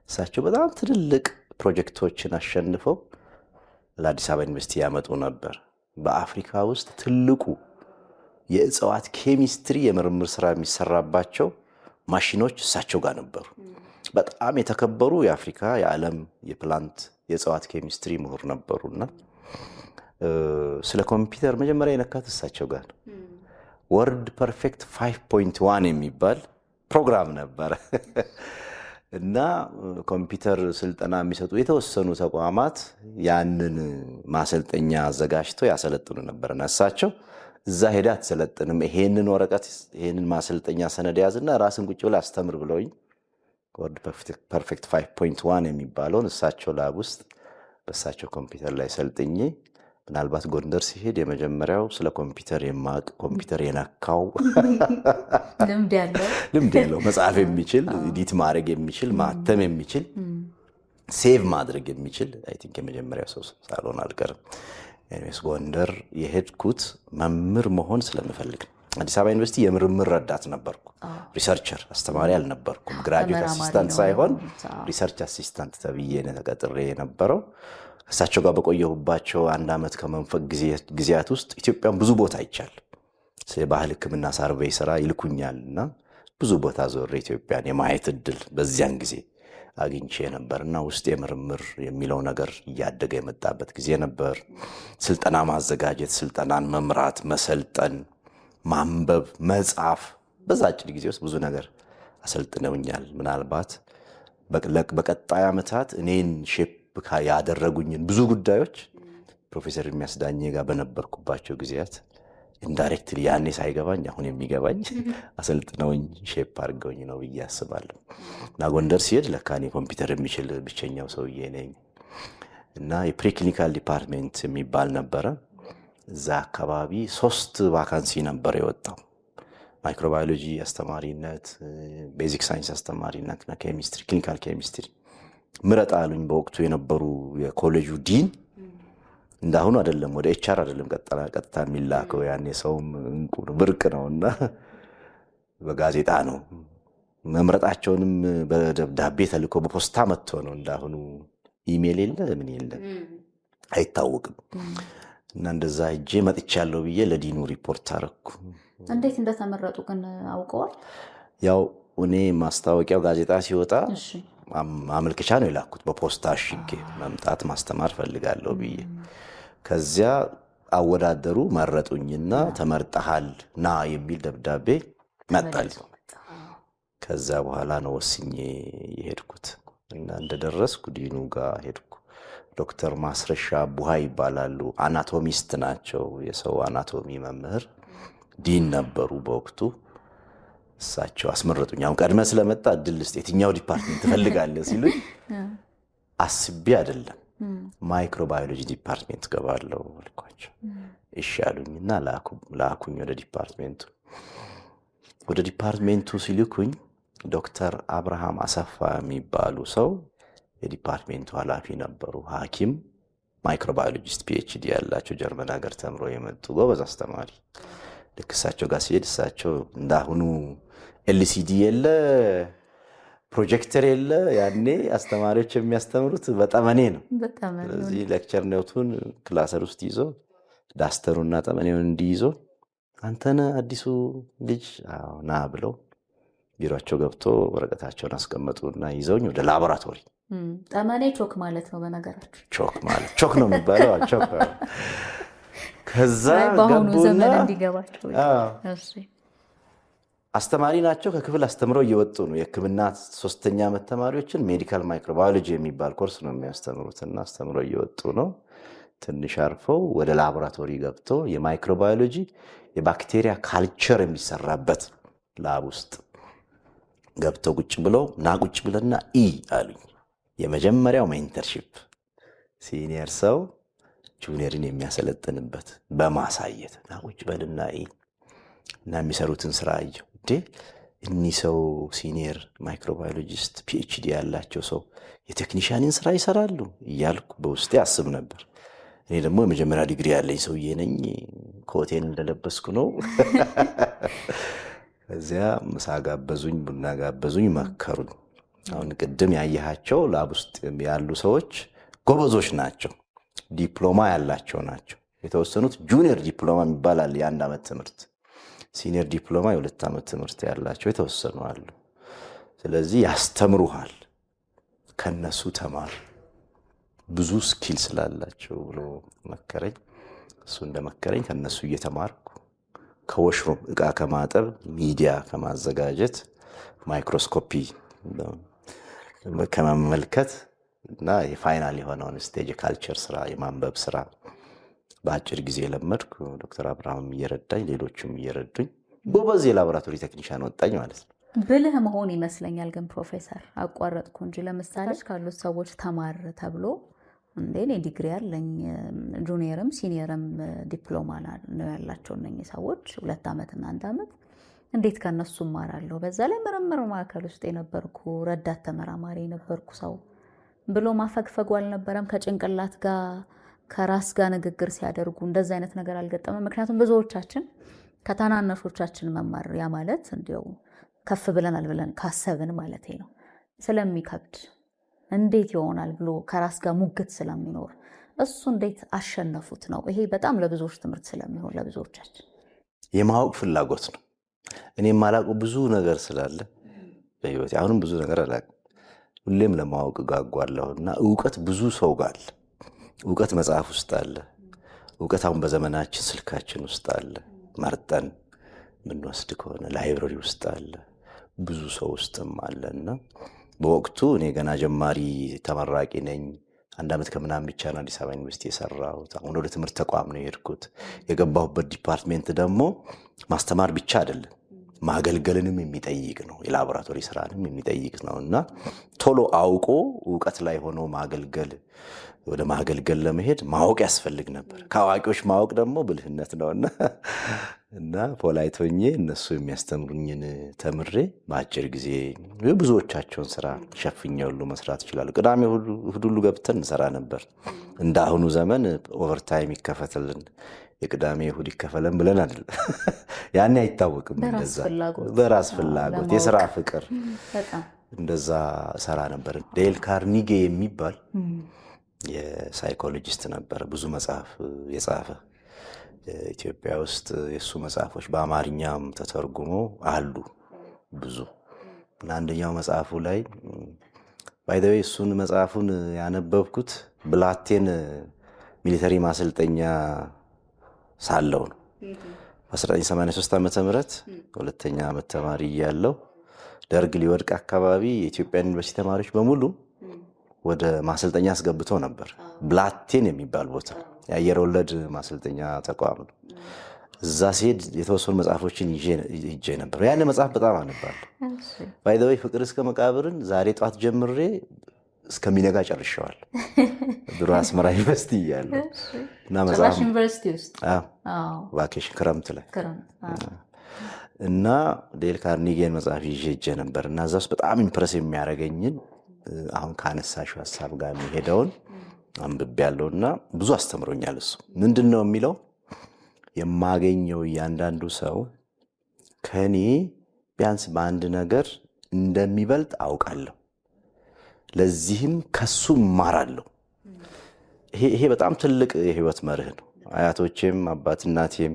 እሳቸው በጣም ትልልቅ ፕሮጀክቶችን አሸንፈው ለአዲስ አበባ ዩኒቨርሲቲ ያመጡ ነበር። በአፍሪካ ውስጥ ትልቁ የእጽዋት ኬሚስትሪ የምርምር ስራ የሚሰራባቸው ማሽኖች እሳቸው ጋር ነበሩ። በጣም የተከበሩ የአፍሪካ የዓለም የፕላንት የእጽዋት ኬሚስትሪ ምሁር ነበሩና ስለ ኮምፒውተር መጀመሪያ የነካት እሳቸው ጋር ነው። ወርድ ፐርፌክት 5.1 የሚባል ፕሮግራም ነበረ እና ኮምፒውተር ስልጠና የሚሰጡ የተወሰኑ ተቋማት ያንን ማሰልጠኛ አዘጋጅተው ያሰለጥኑ ነበርና እሳቸው እዛ ሄዳ አትሰለጥንም፣ ይሄንን ወረቀት ይሄንን ማሰልጠኛ ሰነድ ያዝና ራስን ቁጭ ብላ አስተምር ብለውኝ ወርድ ፐርፌክት 5.1 የሚባለውን እሳቸው ላብ ውስጥ በእሳቸው ኮምፒውተር ላይ ሰልጥኜ ምናልባት ጎንደር ሲሄድ የመጀመሪያው ስለ ኮምፒውተር የማቅ ኮምፒውተር የነካው ልምድ ያለው መጽሐፍ የሚችል ኤዲት ማድረግ የሚችል ማተም የሚችል ሴቭ ማድረግ የሚችል አይ ቲንክ የመጀመሪያው ሰው ሳልሆን አልቀርም። ኤኒዌይስ ጎንደር የሄድኩት መምህር መሆን ስለምፈልግ ነው። አዲስ አበባ ዩኒቨርሲቲ የምርምር ረዳት ነበርኩ። ሪሰርቸር አስተማሪ አልነበርኩም። ግራጁዌት አሲስታንት ሳይሆን ሪሰርች አሲስታንት ተብዬ ተቀጥሬ የነበረው። እሳቸው ጋር በቆየሁባቸው 1 ዓመት ከመንፈቅ ጊዜያት ውስጥ ኢትዮጵያን ብዙ ቦታ አይቻል። የባህል ሕክምና ሳርቬይ ስራ ይልኩኛልና ብዙ ቦታ ዞሬ ኢትዮጵያን የማየት እድል በዚያን ጊዜ አግኝቼ ነበርና ውስጥ የምርምር የሚለው ነገር እያደገ የመጣበት ጊዜ ነበር። ስልጠና ማዘጋጀት፣ ስልጠናን መምራት፣ መሰልጠን፣ ማንበብ፣ መጻፍ በዛ አጭር ጊዜ ውስጥ ብዙ ነገር አሰልጥነውኛል። ምናልባት በቀጣይ ዓመታት እኔን ሼፕ ያደረጉኝን ብዙ ጉዳዮች ፕሮፌሰር ኤርሚያስ ዳኜ ጋር በነበርኩባቸው ጊዜያት ኢንዳይሬክትሊ ያኔ ሳይገባኝ አሁን የሚገባኝ አሰልጥነውኝ ሼፕ አድርገውኝ ነው ብዬ አስባለሁ። እና ጎንደር ሲሄድ ለካ እኔ ኮምፒውተር የሚችል ብቸኛው ሰውዬ ነኝ። እና የፕሪክሊኒካል ዲፓርትሜንት የሚባል ነበረ። እዛ አካባቢ 3 ቫካንሲ ነበር የወጣው። ማይክሮባዮሎጂ አስተማሪነት፣ ቤዚክ ሳይንስ አስተማሪነት እና ኬሚስትሪ፣ ክሊኒካል ኬሚስትሪ ምረጥ አሉኝ። በወቅቱ የነበሩ የኮሌጁ ዲን እንዳሁኑ አይደለም፣ ወደ ኤችአር አይደለም ቀጥታ የሚላከው። ያኔ ሰውም እንቁ ብርቅ ነውና በጋዜጣ ነው። መምረጣቸውንም በደብዳቤ ተልኮ በፖስታ መጥቶ ነው። እንዳሁኑ ኢሜል የለ ምን የለ አይታወቅም። እና እንደዛ ሄጄ መጥቻለሁ ብዬ ለዲኑ ሪፖርት አረኩ። እንዴት እንደተመረጡ ግን አውቀዋል? ያው እኔ ማስታወቂያው ጋዜጣ ሲወጣ ማመልከቻ ነው የላኩት። በፖስታ አሽጌ መምጣት ማስተማር ፈልጋለሁ ብዬ ከዚያ አወዳደሩ መረጡኝና ተመርጠሃል ና የሚል ደብዳቤ መጣል። ከዛ በኋላ ነው ወስኜ የሄድኩት እና እንደደረስኩ ዲኑ ጋር ሄድኩ። ዶክተር ማስረሻ ቡሃ ይባላሉ። አናቶሚስት ናቸው። የሰው አናቶሚ መምህር ዲን ነበሩ በወቅቱ። እሳቸው አስመረጡኝ። አሁን ቀድመ ስለመጣ እድል ልስጥ የትኛው ዲፓርትመንት ትፈልጋለህ ሲሉኝ አስቤ አይደለም ማይክሮባዮሎጂ ዲፓርትመንት ገባለሁ አልኳቸው። እሺ አሉኝና ላኩኝ ወደ ዲፓርትመንቱ። ወደ ዲፓርትመንቱ ሲልኩኝ ዶክተር አብርሃም አሰፋ የሚባሉ ሰው የዲፓርትመንቱ ኃላፊ ነበሩ። ሐኪም ማይክሮባዮሎጂስት ፒኤችዲ ያላቸው ጀርመን ሀገር ተምረው የመጡ ጎበዝ አስተማሪ። ልክ እሳቸው ጋር ሲሄድ እሳቸው እንዳሁኑ ኤልሲዲ የለ ፕሮጀክተር የለ፣ ያኔ አስተማሪዎች የሚያስተምሩት በጠመኔ ነው። ስለዚህ ሌክቸር ኖቱን ክላሰር ውስጥ ይዞ ዳስተሩና ጠመኔውን እንዲይዞ አንተነ አዲሱ ልጅ ና ብለው ቢሮአቸው ገብቶ ወረቀታቸውን አስቀመጡና ይዘውኝ ወደ ላቦራቶሪ። ጠመኔ ቾክ ማለት ነው በነገራችሁ። ቾክ ነው የሚባለው። ቾክ ከዛ በአሁኑ ዘመን እንዲገባቸው አስተማሪ ናቸው። ከክፍል አስተምረው እየወጡ ነው። የሕክምና 3ኛ ዓመት ተማሪዎችን ሜዲካል ማይክሮባዮሎጂ የሚባል ኮርስ ነው የሚያስተምሩትና አስተምረው እየወጡ ነው። ትንሽ አርፈው ወደ ላቦራቶሪ ገብቶ የማይክሮባዮሎጂ የባክቴሪያ ካልቸር የሚሰራበት ላብ ውስጥ ገብተው ቁጭ ብለው ቁጭ ብለና አሉኝ። የመጀመሪያው ሜንተርሺፕ ሲኒየር ሰው ጁኒየርን የሚያሰለጥንበት በማሳየት ቁጭ በልና እና የሚሰሩትን ስራ አየሁ። እኒህ ሰው ሲኒየር ማይክሮባዮሎጂስት ፒኤችዲ ያላቸው ሰው የቴክኒሻንን ስራ ይሰራሉ እያልኩ በውስጤ አስብ ነበር። እኔ ደግሞ የመጀመሪያ ዲግሪ ያለኝ ሰውዬ ነኝ። ኮቴን እንደለበስኩ ነው። እዚያ ምሳ ጋበዙኝ፣ ቡና ጋበዙኝ፣ መከሩኝ። አሁን ቅድም ያየሃቸው ላብ ውስጥ ያሉ ሰዎች ጎበዞች ናቸው፣ ዲፕሎማ ያላቸው ናቸው። የተወሰኑት ጁኒየር ዲፕሎማ ይባላል የ1 ዓመት ትምህርት፣ ሲኒየር ዲፕሎማ የ2 ዓመት ትምህርት ያላቸው የተወሰኑ አሉ። ስለዚህ ያስተምሩሃል፣ ከነሱ ተማር፣ ብዙ ስኪል ስላላቸው ብሎ መከረኝ። እሱ እንደመከረኝ ከነሱ እየተማርኩ ከወሽሩም ዕቃ ከማጠብ ሚዲያ ከማዘጋጀት ማይክሮስኮፒ ከመመልከት እና የፋይናል የሆነውን ስቴጅ ካልቸር ስራ የማንበብ ስራ በአጭር ጊዜ ለመድኩ። ዶክተር አብርሃም እየረዳኝ ሌሎችም እየረዱኝ ጎበዝ የላቦራቶሪ ቴክኒሻን ወጣኝ ማለት ነው። ብልህ መሆን ይመስለኛል። ግን ፕሮፌሰር አቋረጥኩ እንጂ ለምሳሌ ካሉት ሰዎች ተማር ተብሎ እኔ ዲግሪ ያለኝ ጁኒየርም ሲኒየርም ዲፕሎማ ነው ያላቸው እነኚህ ሰዎች 2 ዓመትና 1 ዓመት እንዴት ከነሱ እማራለሁ? በዛ ላይ ምርምር ማዕከል ውስጥ የነበርኩ ረዳት ተመራማሪ የነበርኩ ሰው ብሎ ማፈግፈጉ አልነበረም? ከጭንቅላት ጋር ከራስ ጋር ንግግር ሲያደርጉ እንደዛ አይነት ነገር አልገጠመም? ምክንያቱም ብዙዎቻችን ከታናናሾቻችን መማር ያ ማለት እንዲያው ከፍ ብለናል ብለን ካሰብን ማለት ነው ስለሚከብድ እንዴት ይሆናል ብሎ ከራስ ጋር ሙግት ስለሚኖር እሱ እንዴት አሸነፉት ነው። ይሄ በጣም ለብዙዎች ትምህርት ስለሚሆን ለብዙዎቻችን የማወቅ ፍላጎት ነው። እኔ የማላውቀው ብዙ ነገር ስላለ በህይወቴ አሁንም ብዙ ነገር አላውቅም። ሁሌም ለማወቅ ጋጓለሁና እውቀት ብዙ ሰው ጋር አለ። እውቀት መጽሐፍ ውስጥ አለ። እውቀት አሁን በዘመናችን ስልካችን ውስጥ አለ። መርጠን ምንወስድ ከሆነ ላይብረሪ ውስጥ አለ። ብዙ ሰው ውስጥም አለና በወቅቱ እኔ ገና ጀማሪ ተመራቂ ነኝ። 1 ዓመት ከምናምን ብቻ ነው አዲስ አበባ ዩኒቨርሲቲ የሰራሁት። አሁን ወደ ትምህርት ተቋም ነው የሄድኩት። የገባሁበት ዲፓርትሜንት ደግሞ ማስተማር ብቻ አይደለም ማገልገልንም የሚጠይቅ ነው። የላቦራቶሪ ስራንም የሚጠይቅ ነውና ቶሎ አውቆ እውቀት ላይ ሆኖ ማገልገል ወደ ማገልገል ለመሄድ ማወቅ ያስፈልግ ነበር። ከአዋቂዎች ማወቅ ደግሞ ብልህነት ነውና እና ፖላይቶኜ እነሱ የሚያስተምሩኝን ተምሬ በአጭር ጊዜ ብዙዎቻቸውን ስራ ሸፍኜ ሁሉ መስራት ይችላሉ። ቅዳሜ እሑድ ሁሉ ገብተን እንሰራ ነበር። እንደ አሁኑ ዘመን ኦቨርታይም ይከፈትልን የቅዳሜ እሑድ ይከፈለን ብለን አይደል። ያኔ አይታወቅም። እንደዛ በራስ ፍላጎት የስራ ፍቅር እንደዛ ሰራ ነበር። ዴል ካርኒጌ የሚባል የሳይኮሎጂስት ነበር። ብዙ መጽሐፍ የጻፈ ኢትዮጵያ ውስጥ የሱ መጽሐፎች በአማርኛም ተተርጉሞ አሉ ብዙ እና አንደኛው መጽሐፉ ላይ ባይደዌ እሱን መጽሐፉን ያነበብኩት ብላቴን ሚሊተሪ ማሰልጠኛ ሳለው ነው። በ1983 ዓመተ ምህረት 2ኛ ዓመት ተማሪ ያለው ደርግ ሊወድቅ አካባቢ የኢትዮጵያ ዩኒቨርሲቲ ተማሪዎች በሙሉ ወደ ማሰልጠኛ አስገብተው ነበር። ብላቴን የሚባል ቦታ የአየር ወለድ ማሰልጠኛ ተቋም ነው። እዛ ሲሄድ የተወሰኑ መጽሐፎችን ይዤ ነበር። ያን መጽሐፍ በጣም አነባለሁ። ባይ ዘ ወይ ፍቅር እስከ መቃብርን ዛሬ ጧት ጀምሬ እስከሚነጋ ጨርሼዋል። ድሮ አስመራ ዩኒቨርሲቲ እያለሁ እና መጽሐፍ ዩኒቨርሲቲ ውስጥ ቫኬሽን ክረምት ላይ እና ዴል ካርኒጌን መጽሐፍ ይዤ ነበር እና እዛ ውስጥ በጣም ኢምፕረስ የሚያደርገኝን አሁን ካነሳሽው ሀሳብ ጋር የሚሄደውን አንብቤያለሁና ብዙ አስተምሮኛል። እሱ ምንድን ነው የሚለው የማገኘው እያንዳንዱ ሰው ከኔ ቢያንስ በአንድ ነገር እንደሚበልጥ አውቃለሁ፣ ለዚህም ከሱ እማራለሁ። ይሄ በጣም ትልቅ የህይወት መርህ ነው። አያቶቼም አባት እናቴም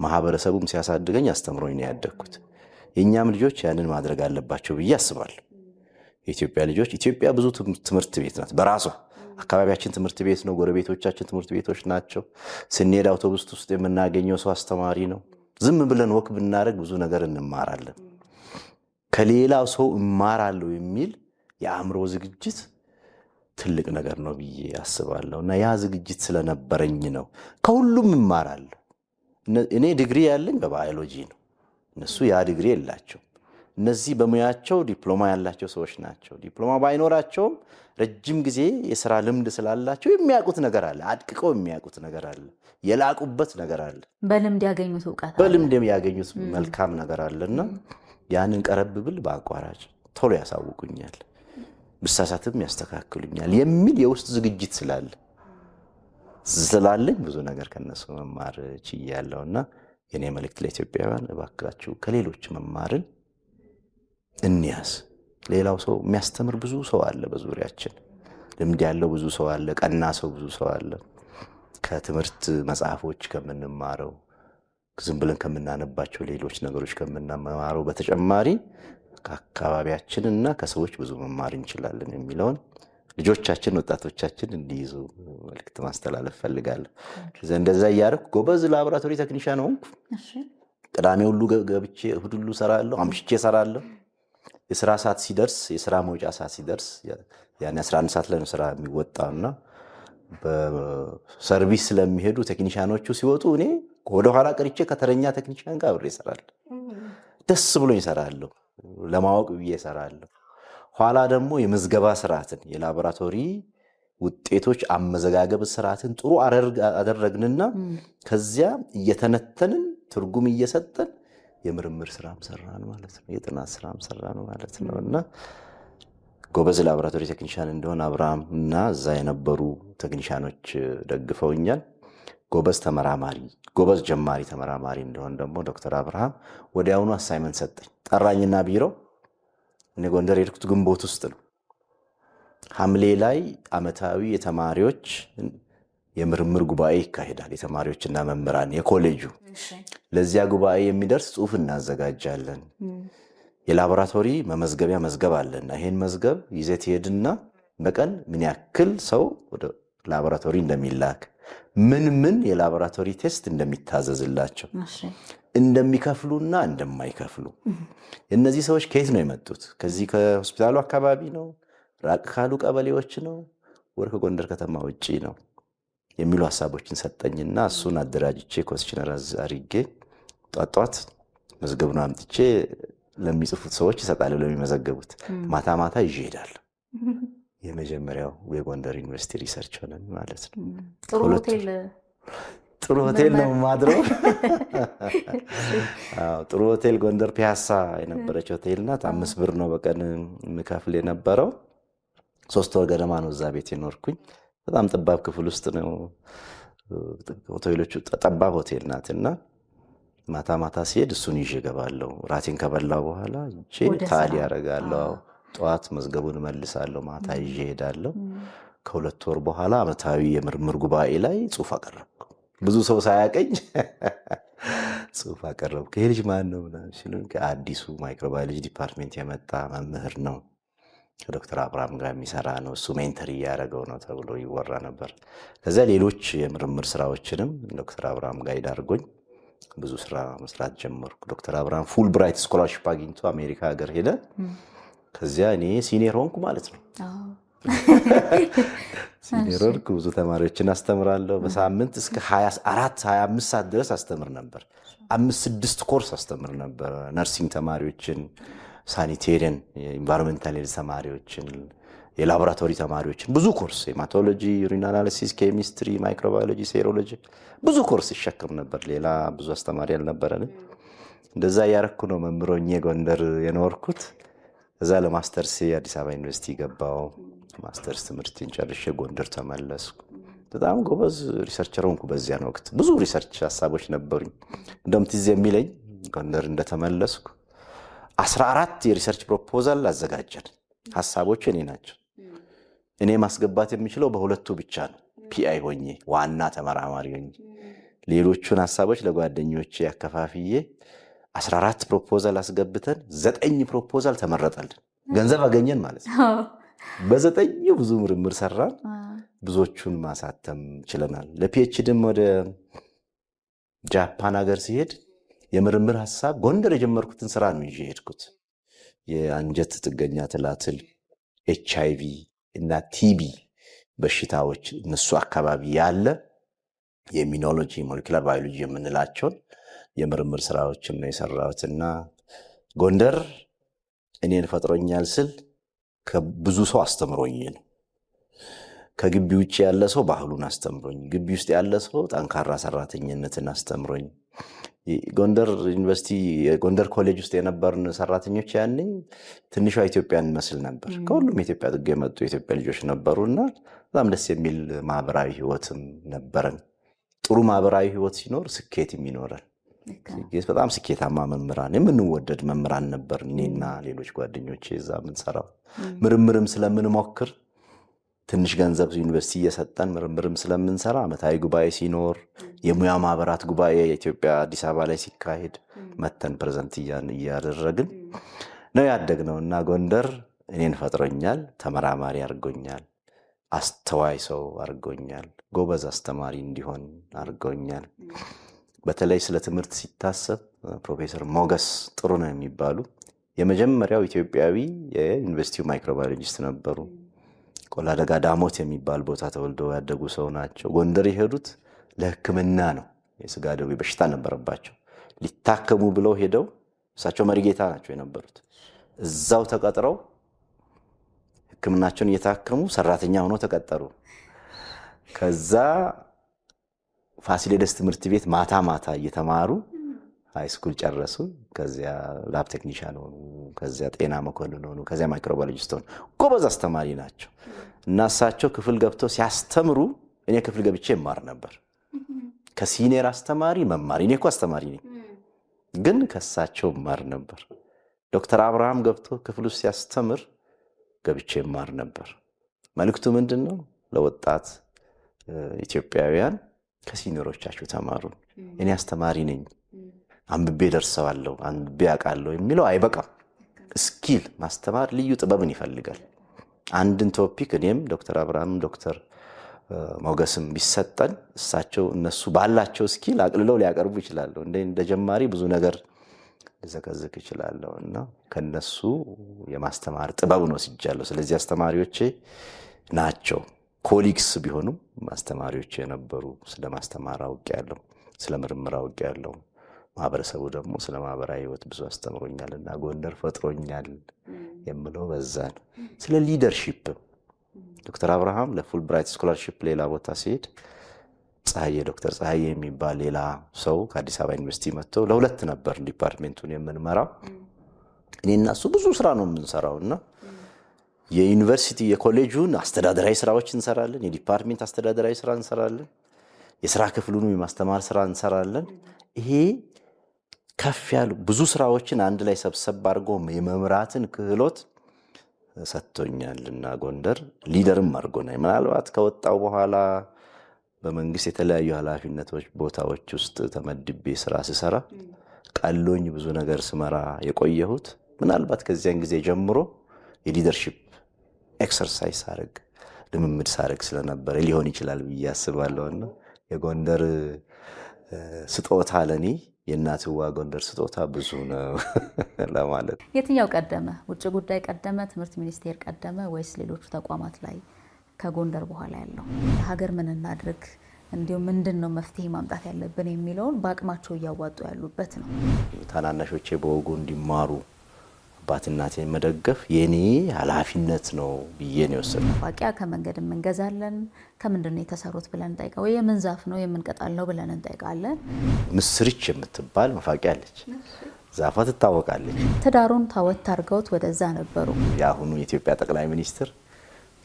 ማህበረሰቡም ሲያሳድገኝ አስተምሮኝ ነው ያደግኩት። የእኛም ልጆች ያንን ማድረግ አለባቸው ብዬ አስባለሁ። የኢትዮጵያ ልጆች ኢትዮጵያ ብዙ ትምህርት ቤት ናት በራሷ። አካባቢያችን ትምህርት ቤት ነው፣ ጎረቤቶቻችን ትምህርት ቤቶች ናቸው። ስንሄድ አውቶቡስ ውስጥ የምናገኘው ሰው አስተማሪ ነው። ዝም ብለን ወክ ብናደርግ ብዙ ነገር እንማራለን። ከሌላው ሰው እማራለሁ የሚል የአእምሮ ዝግጅት ትልቅ ነገር ነው ብዬ አስባለሁ እና ያ ዝግጅት ስለነበረኝ ነው ከሁሉም እማራለሁ። እኔ ዲግሪ ያለኝ በባዮሎጂ ነው፣ እነሱ ያ ዲግሪ የላቸው። እነዚህ በሙያቸው ዲፕሎማ ያላቸው ሰዎች ናቸው። ዲፕሎማ ባይኖራቸውም ረጅም ጊዜ የሥራ ልምድ ስላላቸው የሚያውቁት ነገር አለ፣ አድቅቀው የሚያውቁት ነገር አለ፣ የላቁበት ነገር አለ፣ በልምድ ያገኙት እውቀት በልምድ ያገኙት መልካም ነገር አለና ያንን ቀረብ ብል በአቋራጭ ቶሎ ያሳውቁኛል፣ ብሳሳትም ያስተካክሉኛል የሚል የውስጥ ዝግጅት ስላለኝ ብዙ ነገር ከነሱ መማር ችያለሁና የኔ መልእክት ለኢትዮጵያውያን እባካችሁ ከሌሎች መማርን እንያዝ። ሌላው ሰው የሚያስተምር ብዙ ሰው አለ በዙሪያችን፣ ልምድ ያለው ብዙ ሰው አለ፣ ቀና ሰው ብዙ ሰው አለ። ከትምህርት መጽሐፎች ከምንማረው ዝም ብለን ከምናነባቸው ሌሎች ነገሮች ከምንማረው በተጨማሪ ከአካባቢያችንና ከሰዎች ብዙ መማር እንችላለን የሚለውን ልጆቻችን ወጣቶቻችን እንዲይዙ መልእክት ማስተላለፍ ፈልጋለሁ። እንደዛ እያደረኩ ጎበዝ ላቦራቶሪ ቴክኒሻን ሆንኩ። ቅዳሜ ሁሉ ገብቼ እሑድ ሁሉ እሰራለሁ፣ አምሽቼ እሰራለሁ። የስራ ሰዓት ሲደርስ የስራ መውጫ ሰዓት ሲደርስ ያኔ 11 ሰዓት ላይ ነው ስራ የሚወጣውና በሰርቪስ ስለሚሄዱ ቴክኒሻኖቹ ሲወጡ እኔ ወደኋላ ቀርቼ ከተረኛ ቴክኒሻን ጋር አብሬ እሰራለሁ። ደስ ብሎኝ እሰራለሁ፣ ለማወቅ ብዬ እሰራለሁ። ኋላ ደግሞ የምዝገባ ስርዓትን የላቦራቶሪ ውጤቶች አመዘጋገብ ስርዓትን ጥሩ አደረግንና ከዚያ እየተነተንን ትርጉም እየሰጠን የምርምር ስራም ሰራን ማለት ነው፣ የጥናት ስራም ሰራን ማለት ነው። እና ጎበዝ ላቦራቶሪ ቴክኒሻን እንደሆነ አብርሃም እና እዛ የነበሩ ቴክኒሻኖች ደግፈውኛል። ጎበዝ ተመራማሪ፣ ጎበዝ ጀማሪ ተመራማሪ እንደሆነ ደግሞ ዶክተር አብርሃም ወዲያውኑ አሳይመንት ሰጠኝ። ጠራኝና ቢሮ እኔ ጎንደር የሄድኩት ግንቦት ውስጥ ነው። ሐምሌ ላይ ዓመታዊ የተማሪዎች የምርምር ጉባኤ ይካሄዳል። የተማሪዎችና መምህራን የኮሌጁ ለዚያ ጉባኤ የሚደርስ ጽሑፍ እናዘጋጃለን። የላቦራቶሪ መመዝገቢያ መዝገብ አለና ይሄን መዝገብ ይዘህ ትሄድና በቀን ምን ያክል ሰው ወደ ላቦራቶሪ እንደሚላክ፣ ምን የላቦራቶሪ ቴስት እንደሚታዘዝላቸው፣ እንደሚከፍሉና እንደማይከፍሉ፣ እነዚህ ሰዎች ከየት ነው የመጡት፣ ከዚህ ከሆስፒታሉ አካባቢ ነው፣ ራቅ ካሉ ቀበሌዎች ነው፣ ወር ከጎንደር ከተማ ውጪ ነው የሚሉ ሐሳቦችን ሰጠኝና እሱን አደራጅቼ ኮስችነር አድርጌ ጧጧት መዝገቡን አምጥቼ ለሚጽፉት ሰዎች ይሰጣለሁ፣ ለሚመዘገቡት ማታ ማታ ይዤ እሄዳለሁ። የመጀመሪያው የጎንደር ዩኒቨርሲቲ ሪሰርች ሆነን ማለት ነው። ጥሩ ሆቴል ነው ማድረው። ጥሩ ሆቴል ጎንደር ፒያሳ የነበረች ሆቴል ናት። 5 ብር ነው በቀን የምከፍል የነበረው። 3 ወር ገደማ ነው እዛ ቤት የኖርኩኝ። በጣም ጠባብ ክፍል ውስጥ ነው። ሆቴሎቹ ጠባብ ሆቴል ናትና ማታ ማታ ሲሄድ እሱን ይዤ እገባለሁ። ራቴን ከበላው በኋላ ታሊ ያደርጋለሁ። ጠዋት መዝገቡን መልሳለሁ፣ ማታ ይዤ እሄዳለሁ። ከ2 ወር በኋላ ዓመታዊ የምርምር ጉባኤ ላይ ጽሑፍ አቀረብኩ። ብዙ ሰው ሳያቀኝ ጽሑፍ አቀረብኩ። ይሄ ልጅ ማን ነው ሲሉኝ ከአዲሱ ማይክሮባዮሎጂ ዲፓርትሜንት የመጣ መምህር ነው፣ ከዶክተር አብርሃም ጋር የሚሰራ ነው፣ እሱ ሜንተር እያደረገው ነው ተብሎ ይወራ ነበር። ከዚያ ሌሎች የምርምር ስራዎችንም ዶክተር አብርሃም ጋይድ አድርጎኝ ብዙ ስራ መስራት ጀመርኩ። ዶክተር አብርሃም ፉል ብራይት ስኮላርሺፕ አግኝቶ አሜሪካ ሀገር ሄደ። ከዚያ እኔ ሲኒየር ሆንኩ ማለት ነው። ሲኒየር ወርክ ብዙ ተማሪዎችን አስተምራለሁ። በሳምንት እስከ 24 25 ሰዓት ድረስ አስተምር ነበር። 5-6 ኮርስ አስተምር ነበር። ነርሲንግ ተማሪዎችን፣ ሳኒቴሪያን፣ ኢንቫይሮንመንታል ሄልዝ ተማሪዎችን፣ የላቦራቶሪ ተማሪዎችን ብዙ ኮርስ ሄማቶሎጂ፣ ዩሪን አናሊሲስ፣ ኬሚስትሪ፣ ማይክሮባዮሎጂ፣ ሴሮሎጂ ብዙ ኮርስ ይሸክም ነበር። ሌላ ብዙ አስተማሪ አልነበረንም። እንደዛ ያረኩ ነው መምሮኜ ጎንደር የኖርኩት። እዛ ለማስተርስ አዲስ አበባ ዩኒቨርሲቲ ገባው። ማስተርስ ትምህርቴን ጨርሼ ጎንደር ተመለስኩ። በጣም ጎበዝ ሪሰርቸር ሆንኩ። በዚያን ወቅት ብዙ ሪሰርች ሀሳቦች ነበሩኝ። እንደውም ትዝ የሚለኝ ጎንደር እንደተመለስኩ 14 የሪሰርች ፕሮፖዛል አዘጋጀን። ሀሳቦች እኔ ናቸው። እኔ ማስገባት የምችለው በሁለቱ ብቻ ነው። ፒአይ ሆኜ ዋና ተመራማሪ ሆኜ ሌሎቹን ሀሳቦች ለጓደኞቼ ያከፋፍዬ 14 ፕሮፖዛል አስገብተን 9 ፕሮፖዛል ተመረጠልን። ገንዘብ አገኘን ማለት ነው። በ9 ብዙ ምርምር ሰራን። ብዙዎቹን ማሳተም ችለናል። ለፒኤችዲም ወደ ጃፓን ሀገር ሲሄድ የምርምር ሀሳብ ጎንደር የጀመርኩትን ስራ ነው ይዤ ሄድኩት። የአንጀት ጥገኛ ትላትል፣ ኤችአይቪ እና ቲቢ በሽታዎች እነሱ አካባቢ ያለ የኢሚኖሎጂ ሞለኪላር ባዮሎጂ የምንላቸውን የምርምር ስራዎችን ነው የሰራሁትና ጎንደር እኔን ፈጥሮኛል ስል ከብዙ ሰው አስተምሮኝ ነው። ከግቢ ውጭ ያለ ሰው ባህሉን አስተምሮኝ፣ ግቢ ውስጥ ያለ ሰው ጠንካራ ሰራተኝነትን አስተምሮኝ። ጎንደር ዩኒቨርሲቲ የጎንደር ኮሌጅ ውስጥ የነበርን ሰራተኞች ያኔ ትንሿ ኢትዮጵያን እንመስል ነበር። ከሁሉም የኢትዮጵያ ጥግ የመጡ የኢትዮጵያ ልጆች ነበሩና በጣም ደስ የሚል ማህበራዊ ህይወትም ነበረን። ጥሩ ማህበራዊ ህይወት ሲኖር ስኬትም ይኖራል። በጣም ስኬታማ መምህራን፣ የምንወደድ መምህራን ነበር። እኔና ሌሎች ጓደኞቼ እዛ የምንሰራው ምርምርም ስለምንሞክር ትንሽ ገንዘብ ዩኒቨርሲቲ እየሰጠን ምርምርም ስለምንሰራ ዓመታዊ ጉባኤ ሲኖር፣ የሙያ ማህበራት ጉባኤ የኢትዮጵያ አዲስ አበባ ላይ ሲካሄድ መተን ፕሬዘንት እያደረግን ነው ያደግነው እና ጎንደር እኔን ፈጥሮኛል፣ ተመራማሪ አድርጎኛል፣ አስተዋይ ሰው አድርጎኛል፣ ጎበዝ አስተማሪ እንዲሆን አድርጎኛል። በተለይ ስለ ትምህርት ሲታሰብ ፕሮፌሰር ሞገስ ጥሩ ነው የሚባሉ የመጀመሪያው ኢትዮጵያዊ የዩኒቨርሲቲው ማይክሮባዮሎጂስት ነበሩ። ቆላደጋ ዳሞት የሚባል ቦታ ተወልደው ያደጉ ሰው ናቸው። ጎንደር የሄዱት ለሕክምና ነው። የስጋ ደዌ በሽታ ነበረባቸው። ሊታከሙ ብለው ሄደው እሳቸው መሪጌታ ናቸው የነበሩት። እዛው ተቀጥረው ሕክምናቸውን እየታከሙ ሰራተኛ ሆኖ ተቀጠሩ። ከዛ ፋሲሌደስ ትምህርት ቤት ማታ ማታ እየተማሩ ሃይስኩል ጨረሱ። ከዚያ ላብ ቴክኒሻን ሆኑ። ከዚያ ጤና መኮንን ሆኑ። ከዚያ ማይክሮባዮሎጂስት ሆኑ። ጎበዝ አስተማሪ ናቸው እና እሳቸው ክፍል ገብተው ሲያስተምሩ እኔ ክፍል ገብቼ እማር ነበር። ከሲኒየር አስተማሪ መማር፣ እኔ እኮ አስተማሪ ነኝ፣ ግን ከእሳቸው እማር ነበር። ዶክተር አብርሃም ገብቶ ክፍል ውስጥ ሲያስተምር ገብቼ እማር ነበር። መልእክቱ ምንድን ነው? ለወጣት ኢትዮጵያውያን ከሲኒየሮቻችሁ ተማሩ። እኔ አስተማሪ ነኝ፣ አንብቤ ደርሰዋለሁ፣ አንብቤ ያውቃለሁ የሚለው አይበቃም። ስኪል ማስተማር ልዩ ጥበብን ይፈልጋል። አንድን ቶፒክ እኔም ዶክተር አብርሃም ዶክተር ሞገስም ቢሰጠን እሳቸው እነሱ ባላቸው ስኪል አቅልለው ሊያቀርቡ ይችላሉ። እንደ ጀማሪ ብዙ ነገር ልዘከዝክ ይችላለሁ እና ከነሱ የማስተማር ጥበብ ነው ሲጃለሁ። ስለዚህ አስተማሪዎቼ ናቸው። ኮሊግስ ቢሆኑም አስተማሪዎቼ የነበሩ። ስለ ማስተማር አውቄያለሁ፣ ስለ ምርምር አውቄያለሁ። ማህበረሰቡ ደግሞ ስለ ማህበራዊ ህይወት ብዙ አስተምሮኛል እና ጎንደር ፈጥሮኛል የምለው በዛ ነው። ስለ ሊደርሺፕ ዶክተር አብርሃም ለፉል ብራይት ስኮላርሺፕ ሌላ ቦታ ሲሄድ ዶክተር ፀሐዬ የሚባል ሌላ ሰው ከአዲስ አበባ ዩኒቨርሲቲ መጥቶ ለሁለት ነበር ዲፓርትሜንቱን የምንመራው። እኔና እሱ ብዙ ስራ ነው የምንሰራው እና የዩኒቨርሲቲ የኮሌጁን አስተዳደራዊ ስራዎች እንሰራለን፣ የዲፓርትሜንት አስተዳደራዊ ስራ እንሰራለን፣ የስራ ክፍሉን የማስተማር ስራ እንሰራለን። ይሄ ከፍ ያሉ ብዙ ስራዎችን አንድ ላይ ሰብሰብ አድርጎ የመምራትን ክህሎት ሰጥቶኛልና ጎንደር ሊደርም አድርጎናል። ምናልባት ከወጣው በኋላ በመንግስት የተለያዩ ኃላፊነቶች ቦታዎች ውስጥ ተመድቤ ስራ ስሰራ ቀሎኝ ብዙ ነገር ስመራ የቆየሁት ምናልባት ከዚያን ጊዜ ጀምሮ የሊደርሺፕ ኤክሰርሳይዝ ሳረግ ልምምድ ሳረግ ስለነበረ ሊሆን ይችላል ብዬ አስባለሁና የጎንደር ስጦታ ለኔ የእናትዋ ጎንደር ስጦታ ብዙ ነው ለማለት። የትኛው ቀደመ? ውጭ ጉዳይ ቀደመ? ትምህርት ሚኒስቴር ቀደመ? ወይስ ሌሎቹ ተቋማት ላይ ከጎንደር በኋላ ያለው? ሀገር ምን እናድርግ፣ እንዲሁም ምንድን ነው መፍትሄ ማምጣት ያለብን የሚለውን በአቅማቸው እያዋጡ ያሉበት ነው። ታናናሾቼ በወጉ እንዲማሩ አባት እናቴን መደገፍ የኔ ኃላፊነት ነው ብዬ ነው የወሰድኩት። መፋቂያ ከመንገድ እንገዛለን። ከምንድን ነው የተሰሩት ብለን እንጠይቃለን። ወይ የምን ዛፍ ነው የምን ቅጠል ነው ብለን እንጠይቃለን። ምስርች የምትባል መፋቂያ አለች። ዛፏ ትታወቃለች። ትዳሩን ታወት አድርገውት ወደዛ ነበሩ። የአሁኑ የኢትዮጵያ ጠቅላይ ሚኒስትር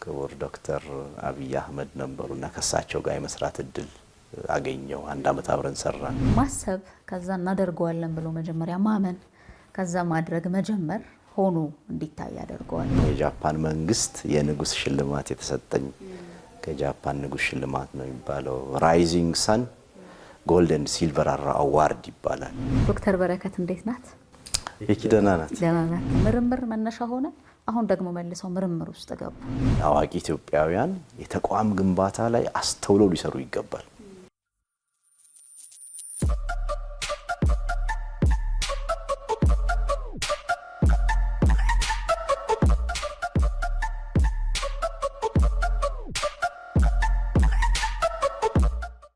ክቡር ዶክተር አብይ አህመድ ነበሩና ከሳቸው ጋር የመስራት እድል አገኘው። 1 ዓመት አብረን ሰራን። ማሰብ ከዛ እናደርገዋለን ብሎ መጀመሪያ ማመን ከዛ ማድረግ መጀመር ሆኖ እንዲታይ ያደርገዋል። የጃፓን መንግስት የንጉስ ሽልማት የተሰጠኝ ከጃፓን ንጉስ ሽልማት ነው የሚባለው። ራይዚንግ ሰን ጎልደን ሲልቨር አዋርድ ይባላል። ዶክተር በረከት እንዴት ናት? ደህና ናት። ደህና ናት። ምርምር መነሻ ሆነ። አሁን ደግሞ መልሰው ምርምር ውስጥ ገቡ። አዋቂ ኢትዮጵያውያን የተቋም ግንባታ ላይ አስተውለው ሊሰሩ ይገባል።